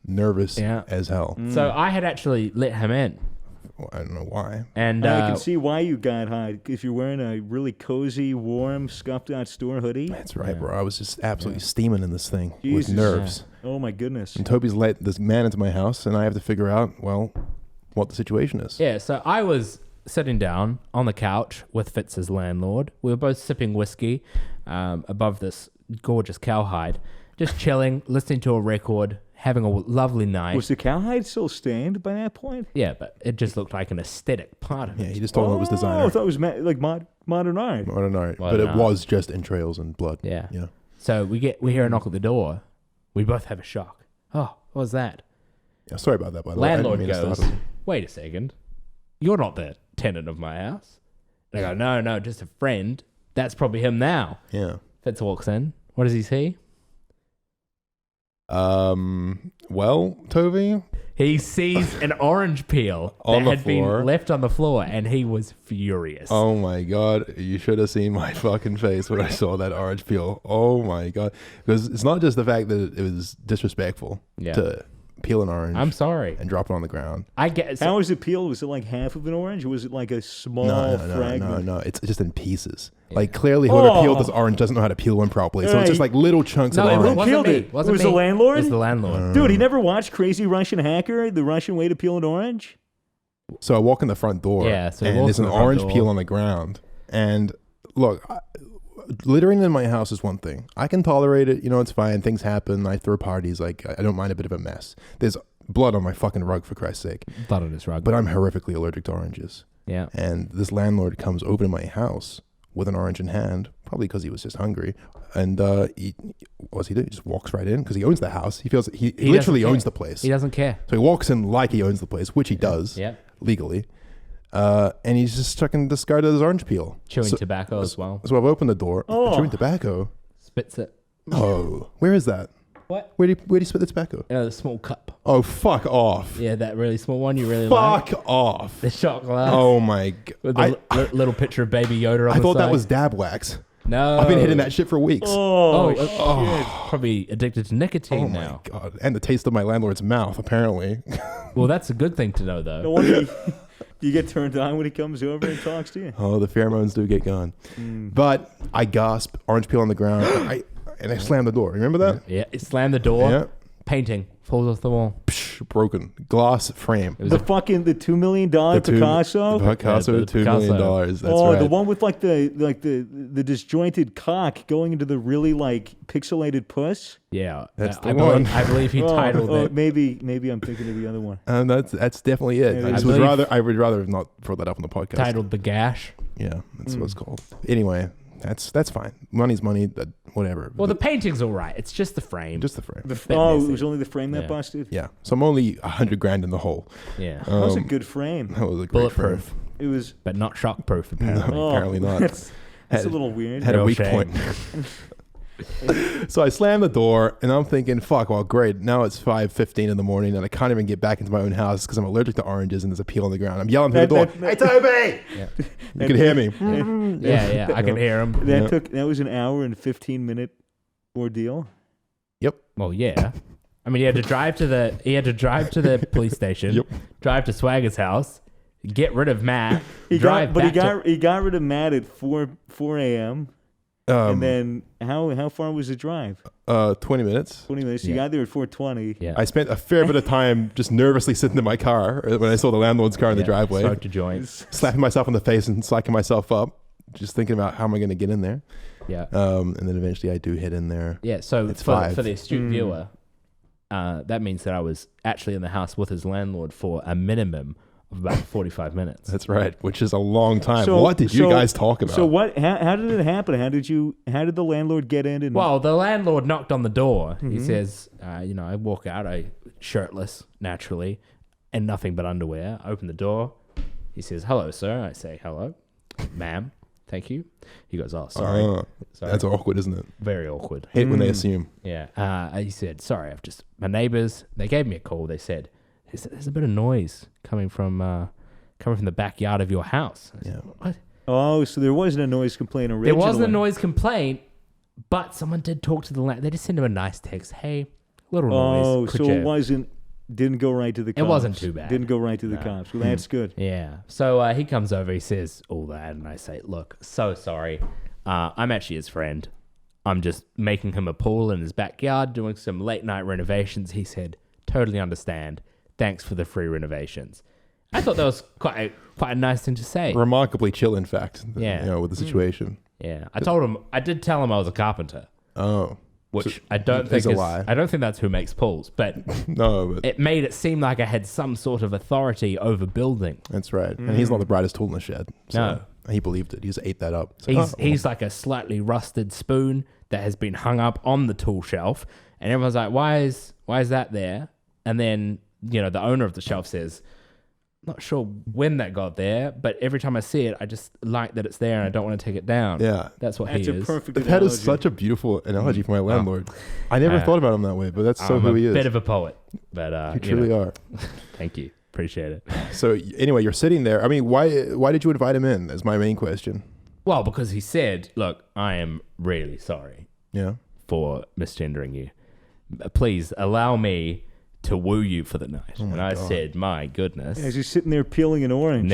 Nervous as hell. So I had actually let him in. Well, I don't know why. And I can see why you got hot. If you're wearing a really cozy, warm, scuffed out store hoodie. That's right, bro. I was just absolutely steaming in this thing Jesus. with nerves. Yeah. Oh my goodness. And Toby's let this man into my house, and I have to figure out, what the situation is. Yeah, so I was sitting down on the couch with Fitz's landlord. We were both sipping whiskey above this gorgeous cowhide, just chilling, listening to a record, having a lovely night. Was the cowhide still stained by that point? Yeah, but it just looked like an aesthetic part of it. Yeah, he just told him it was designer. I thought it was like modern art. Modern art. But it was just entrails and blood. Yeah. So we hear a knock at the door. We both have a shock. Oh, what was that? Yeah, sorry about that, by the way. Landlord goes, wait a second. You're not the tenant of my house. And I go, no, just a friend. That's probably him now. Yeah. Fitz walks in. What does he see? Well, Toby, he sees an orange peel that had been left on the floor, and he was furious. Oh my God. You should have seen my fucking face when I saw that orange peel. Oh my God. Because it's not just the fact that it was disrespectful to peel an orange. I'm sorry. And drop it on the ground. I guess. How was it peeled? Was it like half of an orange, or was it like a small fragment? No. It's just in pieces. Yeah. Like clearly whoever peeled this orange doesn't know how to peel one properly. So it's just like little chunks of orange. Who peeled it? Was it the landlord? It was the landlord. Dude, he never watched Crazy Russian Hacker, the Russian way to peel an orange? So I walk in the front door. Yeah, so and there's an orange peel on the ground. And look, littering in my house is one thing. I can tolerate it. It's fine. Things happen. I throw parties. Like, I don't mind a bit of a mess. There's blood on my fucking rug, for Christ's sake. Blood on his rug. But I'm horrifically allergic to oranges. Yeah. And this landlord comes over to my house with an orange in hand, probably because he was just hungry. And what's he do? He just walks right in because he owns the house. He feels he literally owns the place. He doesn't care. So he walks in like he owns the place, which he does legally. And he's just fucking discarded his orange peel. Chewing tobacco as well. So I've opened the door. Chewing tobacco. Spits it. Oh, where is that? What? Where do you spit the tobacco? The small cup. Oh, fuck off. Yeah, that really small one you really like. Fuck off. The shot glass. Oh my God. With the little picture of Baby Yoda on the side. I thought that was dab wax. No. I've been hitting that shit for weeks. Oh. Probably addicted to nicotine now. Oh my God. And the taste of my landlord's mouth, apparently. Well, that's a good thing to know, though. No wonder you get turned on when he comes over and talks to you. Oh, the pheromones do get going. But I gasp, orange peel on the ground, and I slam the door. Remember that? Yeah, it slammed the door. Yeah. Painting falls off the wall. broken glass frame. The $2 million Picasso. The Picasso, $2 million. That's right. The one with like the disjointed cock going into the really like pixelated puss. Yeah, that's the one. I believe he titled it. Maybe I'm thinking of the other one. That's definitely it. Yeah, I would rather have not throw that up on the podcast. Titled The Gash. Yeah, that's what it's called. Anyway, that's fine. Money's money. Whatever. Well, the painting's all right. It's just the frame. Just the frame. It was only the frame that busted? Yeah. So I'm only $100,000 in the hole. Yeah. That was a good frame. That was a great Bulletproof. frame. It was, but not shockproof, apparently. No, apparently not. That's a little weird. Had a weak shame. point. So I slammed the door, and I'm thinking, fuck, well, great. Now it's 5:15 in the morning, and I can't even get back into my own house because I'm allergic to oranges, and there's a peel on the ground. I'm yelling through the door, hey, Toby! Yeah. You can hear me. Yeah, I can hear him. That was an hour and 15-minute ordeal. Yep. Well, yeah. I mean, he had to drive to the police station, Yep. drive to Swagger's house, get rid of Matt, he got rid of Matt at 4 a.m. And then how far was the drive? 20 minutes. 20 minutes. You got there at 4:20. Yeah. I spent a fair bit of time just nervously sitting in my car when I saw the landlord's car in the driveway. Smoked a joint. Slapping myself in the face and psyching myself up. Just thinking about how am I going to get in there. Yeah. And then eventually I do hit in there. Yeah, so It's for 5. the astute viewer, that means that I was actually in the house with his landlord for a minimum of about 45 minutes. That's right, which is a long time. What did you guys talk about? So how did it happen? How did the landlord get in? Well, the landlord knocked on the door. Mm-hmm. He says, I walk out, shirtless, naturally, and nothing but underwear. I open the door. He says, hello, sir. I say, hello, ma'am. Thank you. He goes, oh, sorry. Sorry. That's awkward, isn't it? Very awkward. Hate when they assume. Yeah. He said, sorry, my neighbors, they gave me a call. They said, there's a bit of noise coming from the backyard of your house. I said, what? Oh, so there wasn't a noise complaint originally. There wasn't a noise complaint, but someone did talk to the land. They just sent him a nice text. Hey, little noise. Oh, so it didn't go right to the cops. It wasn't too bad. Didn't go right to the cops. Well, that's good. Yeah. So he comes over. He says all that, and I say, look, so sorry. I'm actually his friend. I'm just making him a pool in his backyard, doing some late night renovations. He said, totally understand. Thanks for the free renovations. I thought that was quite a nice thing to say. Remarkably chill, in fact. Yeah. With the situation. Yeah. I did tell him I was a carpenter. Oh. Which I don't think is a lie. I don't think that's who makes pools, but no, but it made it seem like I had some sort of authority over building. That's right. And he's not the brightest tool in the shed. So no. He believed it. He just ate that up. So, he's like a slightly rusted spoon that has been hung up on the tool shelf, and everyone's like, why is that there? And then the owner of the shelf says, not sure when that got there, but every time I see it, I just like that it's there and I don't want to take it down. Yeah. That's what he is. That's a perfect analogy. That is such a beautiful analogy for my landlord. I never thought about him that way, but that's so who he is. A bit of a poet. But you truly are. Thank you. Appreciate it. So anyway, you're sitting there. I mean, why did you invite him in? That's my main question. Well, because he said, look, I am really sorry for misgendering you. Please allow me to woo you for the night. And I said, my goodness. As he's sitting there peeling an orange.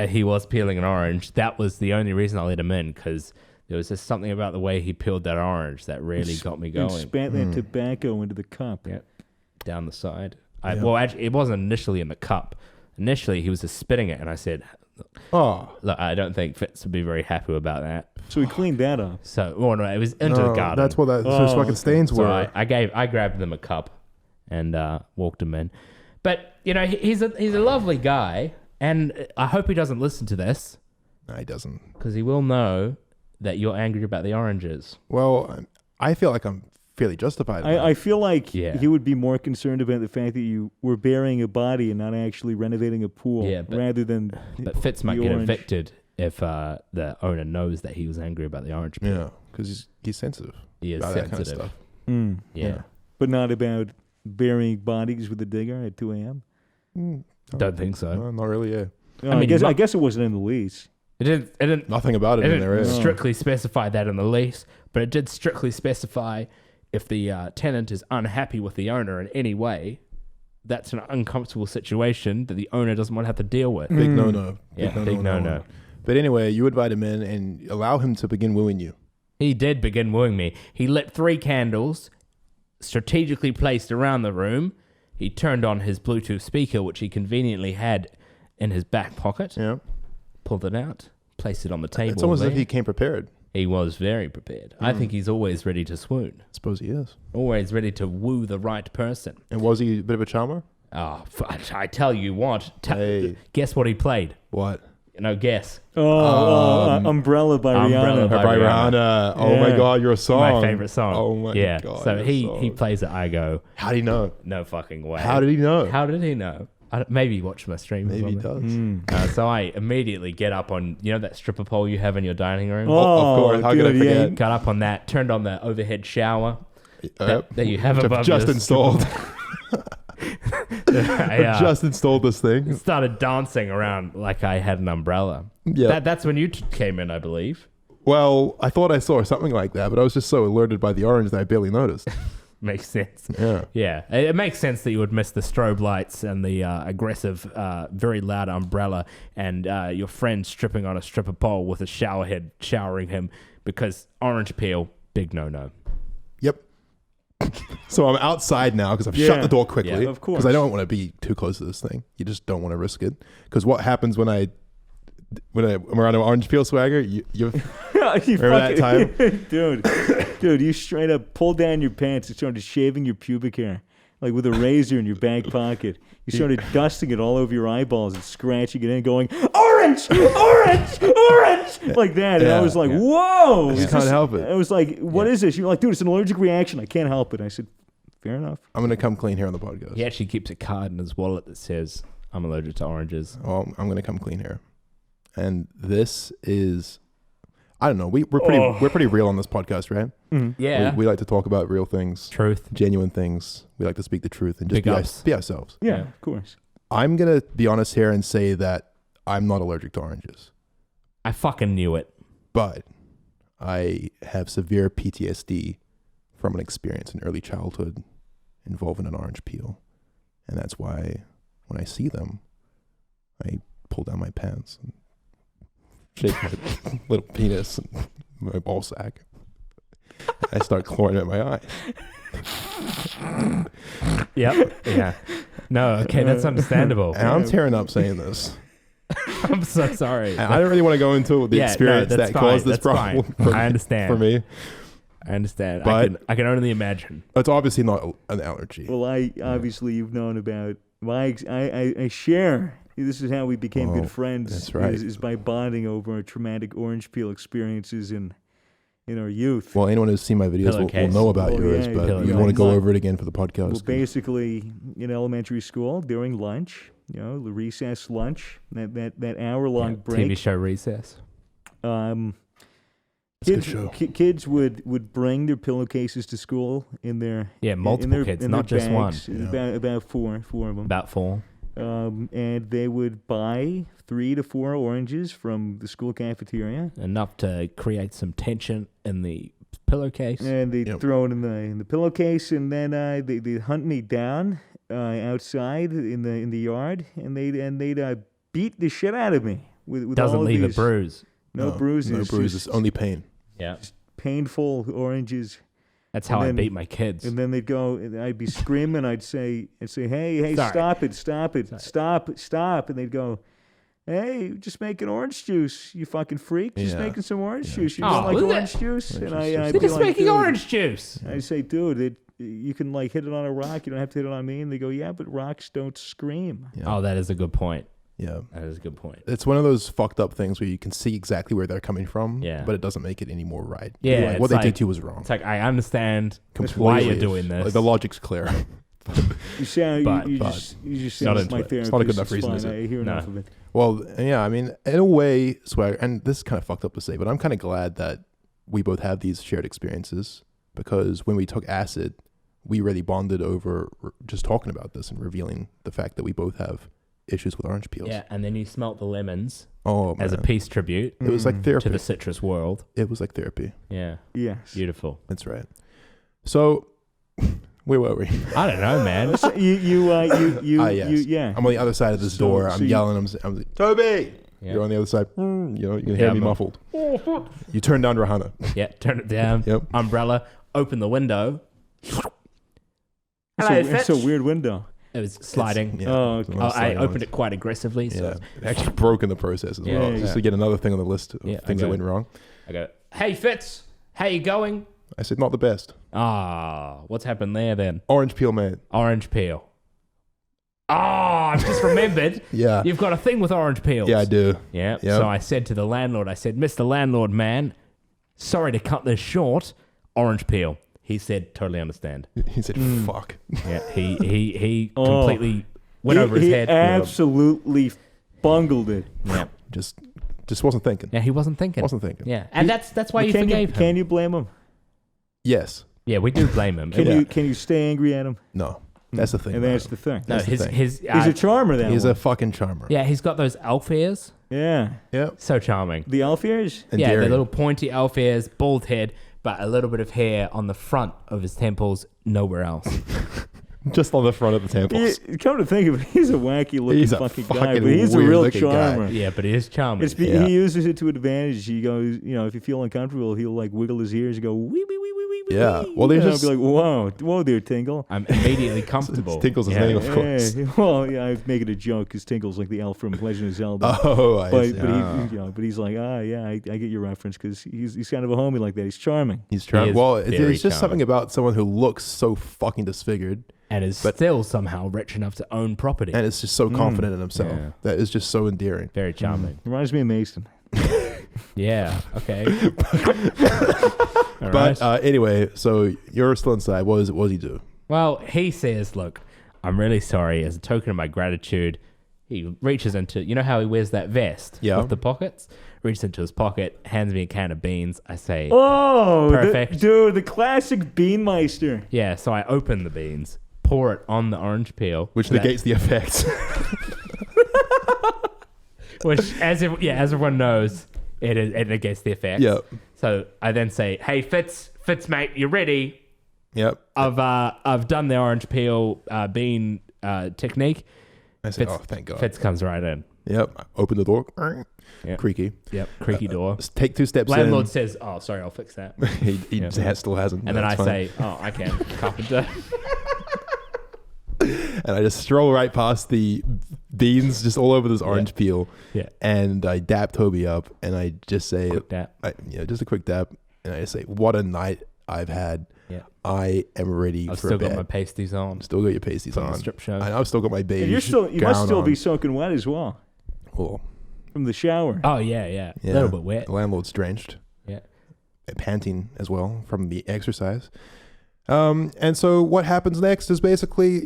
He was peeling an orange. That was the only reason I let him in, because there was just something about the way he peeled that orange that really got me going. And spat that tobacco into the cup. Yep. Down the side. Well, actually, it wasn't initially in the cup. Initially, he was just spitting it, and I said, look, I don't think Fitz would be very happy about that. So he cleaned that up. So, no, it was into the garden. That's what those fucking stains were. So I grabbed them a cup and walked him in. But, he's a lovely guy, and I hope he doesn't listen to this. No, he doesn't. Because he will know that you're angry about the oranges. Well, I feel like I'm fairly justified. I feel like he would be more concerned about the fact that you were burying a body and not actually renovating a pool, rather than. But Fitz might get evicted if the owner knows that he was angry about the orange peel. Yeah, because he's sensitive. He is sensitive. That kind of stuff. Yeah, but not about burying bodies with a digger at 2 a.m. Don't think so. No, not really. Yeah. I guess it wasn't in the lease. It didn't. Nothing about it in there. Didn't strictly specify that in the lease, but it did strictly specify if the tenant is unhappy with the owner in any way, that's an uncomfortable situation that the owner doesn't want to have to deal with. Big no-no. Big no-no. But anyway, you invite him in and allow him to begin wooing you. He did begin wooing me. He lit 3 candles, strategically placed around the room, he turned on his Bluetooth speaker, which he conveniently had in his back pocket. Yeah. Pulled it out, placed it on the table. It's almost there. as if he came prepared. He was very prepared. I think he's always ready to swoon. I suppose he is. Always ready to woo the right person. And was he a bit of a charmer? Oh, I tell you what. Hey. Guess what he played? What? No, guess. Umbrella by Rihanna. By By Rihanna. Oh my God, your song. My favorite song. Oh my God. So he plays it. I go, how did he know? no fucking way. How did he know? How did he know? Maybe he watched my stream. Maybe he does. So I immediately get up on, that stripper pole you have in your dining room? Of course. How could I forget? Got up on that, turned on the overhead shower Yep. that you have above Just your installed. I, Just installed this thing. started dancing around like I had an umbrella. Yeah. That's when you came in, I believe. Well, I thought I saw something like that, but I was just so alerted by the orange that I barely noticed. Makes sense. Yeah. Yeah. It makes sense that you would miss the strobe lights and the aggressive, very loud umbrella and your friend stripping on a stripper pole with a shower head showering him because orange peel, big no-no. Yep. So I'm outside now because I've shut the door quickly. Yeah, of course. Because I don't want to be too close to this thing. You just don't want to risk it. Because what happens when I'm around an orange peel swagger, you remember that time? Dude, you straight up pulled down your pants and started shaving your pubic hair, like with a razor in your back pocket. You started dusting it all over your eyeballs and scratching it in, going, orange, orange, orange, like that. And I was like, whoa. You can't help it. I was like, what is this? You're like, dude, it's an allergic reaction. I can't help it. I said, fair enough. I'm going to come clean here on the podcast. He actually keeps a card in his wallet that says, I'm allergic to oranges. Well, I'm going to come clean here. And this is, I don't know, we're pretty real on this podcast, right? Mm-hmm. Yeah. We like to talk about real things. Truth. Genuine things. We like to speak the truth and just be ourselves. Yeah, of course. I'm going to be honest here and say that I'm not allergic to oranges. I fucking knew it. But I have severe PTSD from an experience in early childhood involving an orange peel. And that's why when I see them, I pull down my pants and shake my little penis and my ball sack. I start clawing at my eye. Yep. Yeah. No, okay, that's understandable. And I'm tearing up saying this. I'm so sorry. I don't really want to go into the experience that caused this problem. I understand. For me. I understand. But I can only imagine. It's obviously not an allergy. Well, obviously you've known about I share. This is how we became good friends. That's right. Is by bonding over our traumatic orange peel experiences in our youth. Well, anyone who's seen my videos will know about yours, but you want to go over it again for the podcast. Well, basically, in elementary school, during lunch, the recess lunch, that hour-long break. TV show Recess. Kids would bring their pillowcases to school in their multiple kids, not just one. About four of them. About four. And they would buy 3 to 4 oranges from the school cafeteria. Enough to create some tension in the pillowcase. And they'd throw it in the pillowcase, and then they'd hunt me down outside in the yard, and they'd beat the shit out of me with Doesn't all of leave these, a bruise. No bruises. No bruises, only pain. Yeah. Just painful oranges. That's how I beat my kids. And then they'd go, and I'd be screaming. I'd say, hey, Sorry. stop it, stop. And they'd go, hey, just making orange juice, you fucking freak. Just making some orange juice. You don't like orange juice? And They're just making orange juice. I say, dude, you can hit it on a rock. You don't have to hit it on me. And they go, yeah, but rocks don't scream. Yeah. Oh, that is a good point. Yeah. That is a good point. It's one of those fucked up things where you can see exactly where they're coming from, but it doesn't make it any more right. Yeah. What they did to you was wrong. It's like, I understand completely why you're doing this. Like, the logic's clear. You just sound like my therapist. It's not a good enough reason, is it? I hear enough of it. Well, yeah, I mean, in a way, Swag, and this is kind of fucked up to say, but I'm kind of glad that we both have these shared experiences, because when we took acid, we really bonded over just talking about this and revealing the fact that we both have issues with orange peels. Yeah, and then you smelt the lemons as a peace tribute. It was like therapy. To the citrus world. It was like therapy. Yeah. Yes. Beautiful. That's right. So, where were we? I don't know, man. So yes. I'm on the other side of this door. I'm yelling. I'm like, Toby! Yeah. You're on the other side. You can hear me muffled. You turn down Rihanna. Yeah, turn it down. Yep. Umbrella. Open the window. It's a weird window. It was sliding. Okay. I opened it quite aggressively. So it actually broke in the process as well. Just to get another thing on the list of things that went wrong. I go, hey Fitz, how you going? I said, not the best. What's happened there then? Orange peel, mate. Orange peel. I've just remembered. Yeah. You've got a thing with orange peels. Yeah, I do. Yeah. Yep. So I said to the landlord, Mr. Landlord man, sorry to cut this short. Orange peel. He said, totally understand. He said, fuck. Yeah. He completely went over his head. He absolutely bungled it. Yeah. Just wasn't thinking. Yeah, he wasn't thinking. Yeah. And that's why you forgave him. Can you blame him? Yes. Yeah, we do blame him. Can you stay angry at him? No. That's the thing. And that's the thing. No, he's a charmer then. He's a fucking charmer. Yeah, he's got those elf ears. Yeah. Yep. So charming. The elf ears? Yeah, the little pointy elf ears, bald head, but a little bit of hair on the front of his temples, nowhere else. Just on the front of the temples. Come to think of it, he's a wacky looking fucking guy, but he's a real charmer. Guy. Yeah, but he is charming. He uses it to advantage. He goes, if you feel uncomfortable, he'll like wiggle his ears and go wee wee wee wee wee. Yeah. Well, they're just I'll be like, whoa there, Tinkle. I'm immediately comfortable. Tinkle's his name, of course. I'm making a joke because Tinkle's like the elf from Legend of Zelda. But he's like, I get your reference because he's kind of a homie like that. He's charming. He's charming. Well, there's just charming. something about someone who looks so fucking disfigured. And is still somehow rich enough to own property. And is just so confident in himself. Yeah. That is just so endearing. Very charming. Reminds me of Mason. Yeah, okay. But anyway, so you're still inside. What does he do? Well, he says, look, I'm really sorry. As a token of my gratitude, he reaches into, you know how he wears that vest with the pockets? Reaches into his pocket, hands me a can of beans. I say, perfect. The classic Beanmeister. Yeah, so I open the beans, pour it on the orange peel. Which negates the effect. Which, as everyone knows, it negates the effect. Yep. So I then say, hey, Fitz, mate, you ready? Yep. I've done the orange peel bean technique. I say, thank God. Fitz comes right in. Yep. I open the door. Yep. Creaky. Yep. Creaky door. Take 2 steps Landlord in. says, oh, sorry, I'll fix that. he still hasn't. And then I say, I can. Carpenter. And I just stroll right past the beans just all over this orange peel. Yeah. And I dap Toby up and I just say, quick dap. Just a quick dap. And I just say, what a night I've had. Yeah. I am ready for bed. I've still got my pasties on. Still got your pasties from on. The strip show. And I've still got my beige. You must still be soaking wet as well. Cool. From the shower. Oh, yeah. A little bit wet. The landlord's drenched. Yeah. And panting as well from the exercise. And so what happens next is basically,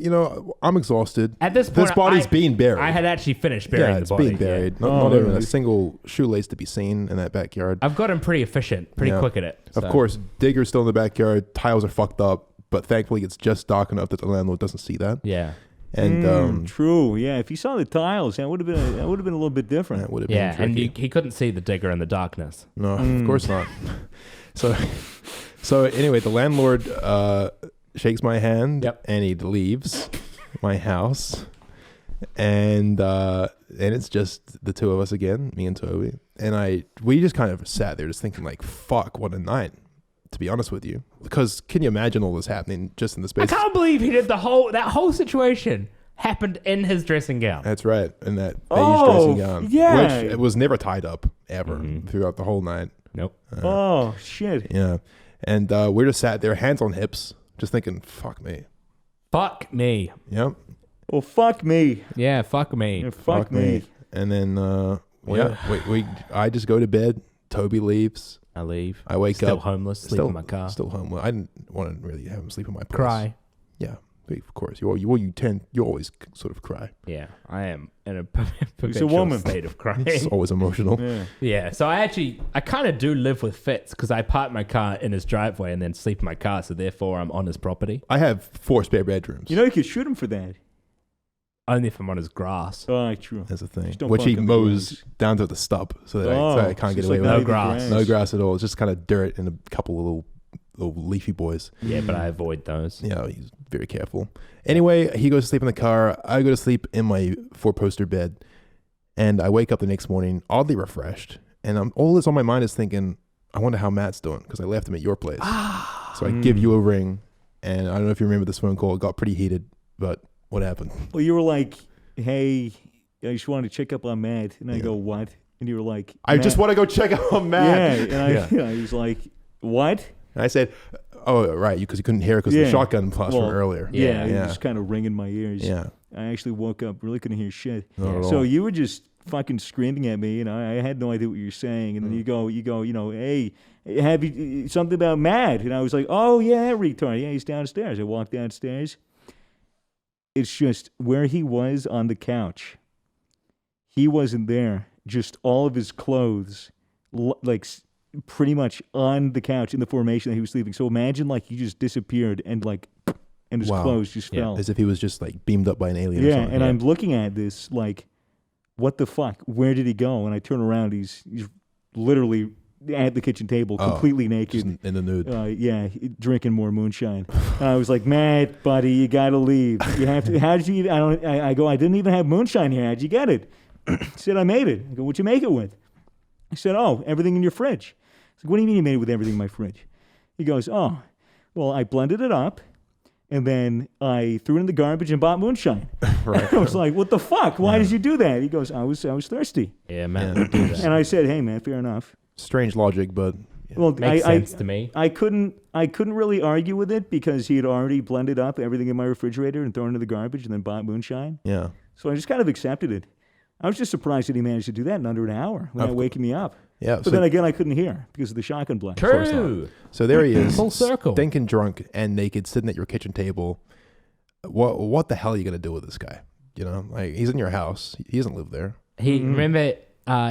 I'm exhausted. At this point, this body's being buried. I had actually finished burying the body. Yeah, it's being buried. Not even a single shoelace to be seen in that backyard. I've gotten pretty efficient, pretty quick at it. So. Of course, Digger's still in the backyard. Tiles are fucked up, but thankfully it's just dark enough that the landlord doesn't see that. Yeah. And true. Yeah, if he saw the tiles, that would have been a little bit different. That would have been tricky. And he couldn't see the Digger in the darkness. No, of course not. So anyway, the landlord shakes my hand and he leaves my house, and it's just the two of us again, me and Toby, and we just kind of sat there just thinking like, fuck, what a night, to be honest with you, because can you imagine all this happening just in the space? I can't believe he did that whole situation happened in his dressing gown. That's right, in that beige dressing gown, yeah, which it was never tied up ever throughout the whole night. Nope. Shit. Yeah, and we just sat there, hands on hips, just thinking, fuck me. Fuck me. Yep. Well, fuck me. Yeah, fuck me. Yeah, fuck me. And then, I just go to bed. Toby leaves. I leave. I wake up. Still homeless, sleep in my car. Still homeless. I didn't want to really have him sleep in my place. Cry. Yeah, of course. You always sort of cry. Yeah, I am in a perpetual state of crying. It's always emotional. Yeah, so I kind of do live with Fitz because I park my car in his driveway and then sleep in my car, so therefore I'm on his property. I have 4 spare bedrooms. You could shoot him for that. Only if I'm on his grass. Oh, true. That's the thing. Which he mows down to the stub, so that I can't get away with no grass. No grass at all. It's just kind of dirt and a couple of little leafy boys. Yeah, but I avoid those. Yeah, he's very careful. Anyway, he goes to sleep in the car. I go to sleep in my 4-poster bed, and I wake up the next morning oddly refreshed. And all that's on my mind is thinking, I wonder how Matt's doing because I left him at your place. So I give you a ring, and I don't know if you remember this phone call. It got pretty heated, but What happened? Well, you were like, hey, I just wanted to check up on Matt. And I go, what? And you were like, I just want to go check out on Matt. Yeah. And I was like, what? And I said, oh, right, because you couldn't hear it because the shotgun blast from earlier. Yeah, it was just kind of ringing my ears. Yeah. I actually woke up, really couldn't hear shit. Not at So all. you were just fucking screaming at me, and I had no idea what you were saying. And then you go, hey, have you something about Matt? And I was like, oh, yeah, that retard. Yeah, he's downstairs. I walked downstairs. It's just where he was on the couch. He wasn't there. Just all of his clothes, like pretty much on the couch in the formation that he was sleeping. So imagine like he just disappeared and his clothes just fell. As if he was just like beamed up by an alien. Yeah, or something. and I'm looking at this like, what the fuck? Where did he go? And I turn around, he's literally at the kitchen table, completely naked, just in the nude. drinking more moonshine. And I was like, Matt, buddy, you gotta leave. You have to. How did you? I go. I didn't even have moonshine here. How'd you get it? He said, I made it. I go, what'd you make it with? He said, oh, everything in your fridge. I said, what do you mean you made it with everything in my fridge? He goes, oh, well, I blended it up, and then I threw it in the garbage and bought moonshine. Right. I was like, what the fuck? Why did you do that? He goes, I was thirsty. Yeah, man. Yeah. Do that. And I said, hey, man, fair enough. Strange logic, but well, makes sense to me. I couldn't really argue with it because he had already blended up everything in my refrigerator and thrown it in the garbage and then bought moonshine. Yeah. So I just kind of accepted it. I was just surprised that he managed to do that in under an hour without waking me up. Yeah. But then again, I couldn't hear because of the shotgun blast. True. So there he is, full circle, stinking drunk and naked, sitting at your kitchen table. What the hell are you gonna do with this guy? You know, like he's in your house. He doesn't live there. Remember,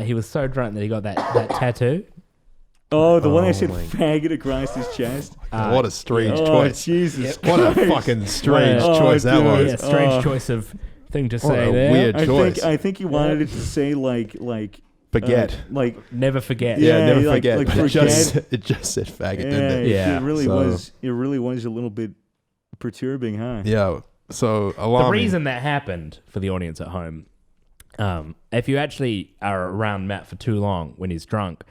he was so drunk that he got that tattoo. Oh, the one that said faggot across his chest. What a strange choice. Jesus What a fucking strange choice that was. Yeah, strange choice of thing to say there. Weird choice. I think he wanted it to say like forget. Never forget. Yeah, never forget. Like it just said faggot, didn't it? Yeah. It really was a little bit perturbing, huh? Yeah. So alarming. The reason that happened for the audience at home, if you actually are around Matt for too long when he's drunk,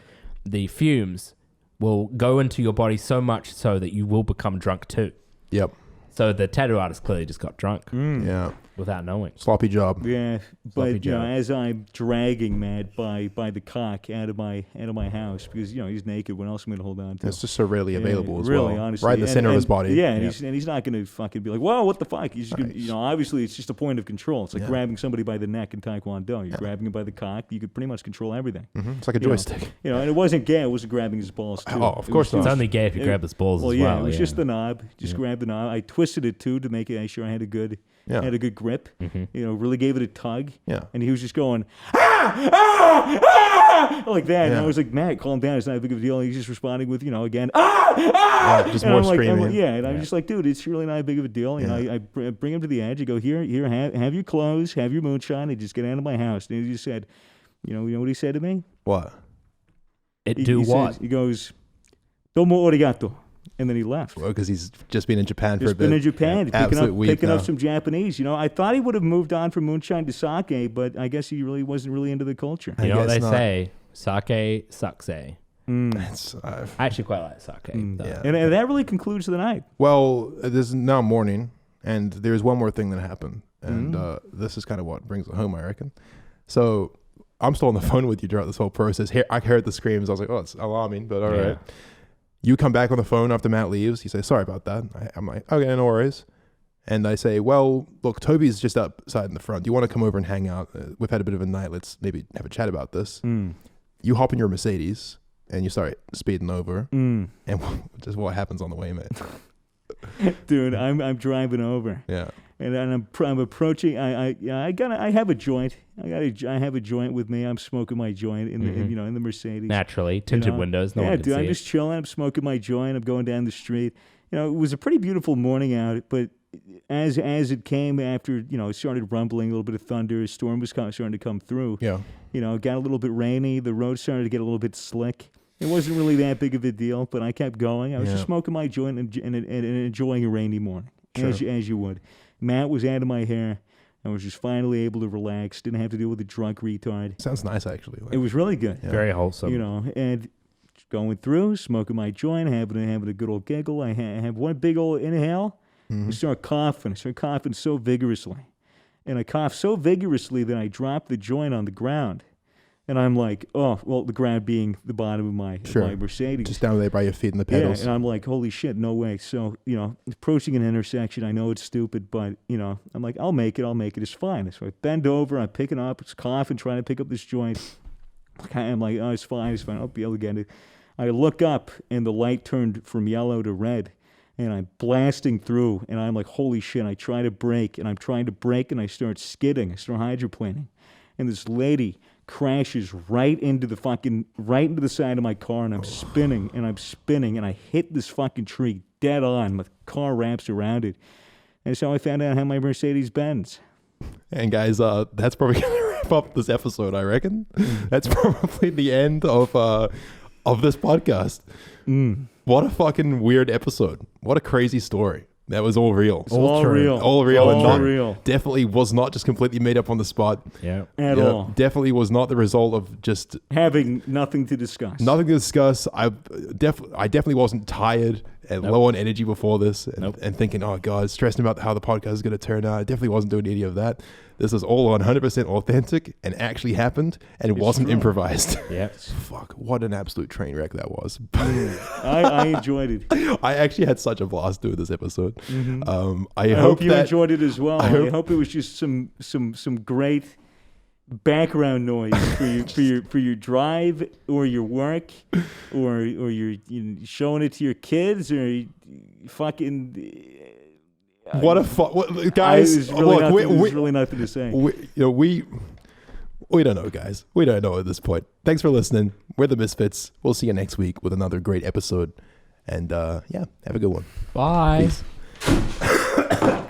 the fumes will go into your body so much so that you will become drunk too. Yep. So the tattoo artist clearly just got drunk. Yeah. Without knowing. Sloppy job. Yeah, but as I'm dragging Matt by the cock out of my house because he's naked. What else am I gonna hold on to? It's just so readily available as really, well. honestly, right in the center of his body. Yeah, and he's not gonna fucking be like, whoa, what the fuck? He's just gonna, obviously it's just a point of control. It's like grabbing somebody by the neck in Taekwondo. You're grabbing him by the cock. You could pretty much control everything. Mm-hmm. It's like a joystick. And it wasn't gay. It wasn't grabbing his balls too. Oh, of course not. It's only gay if you grab his balls as well. Yeah, it was just the knob. Just grab the knob. I twisted it too to make sure I had a good. Had a good grip, really gave it a tug. Yeah. And he was just going, like that. Yeah. And I was like, Matt, calm down. It's not a big of a deal. And he's just responding with, again, just and more I'm like, screaming. I'm just like, dude, it's really not a big of a deal. I bring him to the edge. I go, here, have your clothes, have your moonshine, and just get out of my house. And he just said, you know what he said to me? What? He what? He goes, domo arigato. And then he left. Well, because he's just been in Japan for a bit. Been in Japan, picking up some Japanese. I thought he would have moved on from moonshine to sake, but I guess he really wasn't really into the culture. You know what they say? Sake sucks. I actually quite like sake. Yeah. And that really concludes the night. Well, it is now morning, and there's one more thing that happened. And this is kind of what brings it home, I reckon. So I'm still on the phone with you throughout this whole process. Here, I heard the screams. I was like, oh, it's alarming, but all right. You come back on the phone after Matt leaves. You say, sorry about that. I'm like, okay, no worries. And I say, well, look, Toby's just outside in the front. Do you want to come over and hang out? We've had a bit of a night. Let's maybe have a chat about this. You hop in your Mercedes and you start speeding over. And just what happens on the way, mate? Dude, I'm driving over. Yeah. And I'm approaching. I have a joint. I have a joint with me. I'm smoking my joint in the in the Mercedes. Naturally, tinted windows. No one can dude, see I'm just chilling. I'm smoking my joint. I'm going down the street. It was a pretty beautiful morning out, but as it came after, it started rumbling, a little bit of thunder, a storm was starting to come through. Yeah. It got a little bit rainy. The road started to get a little bit slick. It wasn't really that big of a deal, but I kept going. I was just smoking my joint and enjoying a rainy morning, as you would. Matt was out of my hair. I was just finally able to relax. Didn't have to deal with a drunk retard. Sounds nice, actually. It was really good. Yeah. Very wholesome. And going through, smoking my joint, having a good old giggle. I have one big old inhale, I start coughing so vigorously. And I cough so vigorously that I drop the joint on the ground. And I'm like, oh, well, the ground being the bottom of my Mercedes. Just down there by your feet in the pedals. Yeah, and I'm like, holy shit, no way. So, approaching an intersection, I know it's stupid, but, I'm like, I'll make it. It's fine. So I bend over, I'm picking up, it's coughing, trying to pick up this joint. I'm like, oh, it's fine. I'll be able to get it. I look up, and the light turned from yellow to red, and I'm blasting through, and I'm like, holy shit. I try to brake, and I'm trying to brake, and I start skidding. I start hydroplaning. And this lady crashes right into the side of my car, and I'm spinning, and I hit this fucking tree dead on. My car wraps around it. And that's how I found out how my Mercedes-Benz. And guys, that's probably going to wrap up this episode, I reckon. That's probably the end of this podcast. What a fucking weird episode. What a crazy story. That was all real. All real. All real. All real. Definitely was not just completely made up on the spot. Yeah. At all. Definitely was not the result of just having nothing to discuss. Nothing to discuss. I definitely wasn't tired and low on energy before this and thinking, oh God, stressing about how the podcast is going to turn out. I definitely wasn't doing any of that. This is all 100% authentic and actually happened and it wasn't improvised. Yeah. Fuck, what an absolute train wreck that was. I enjoyed it. I actually had such a blast doing this episode. Mm-hmm. I hope you enjoyed it as well. I hope it was just some great background noise for your drive or your work or you're showing it to your kids or fucking. Guys, there's really nothing to say. We don't know, guys. We don't know at this point. Thanks for listening. We're the Misfits. We'll see you next week with another great episode. And have a good one. Bye. Peace.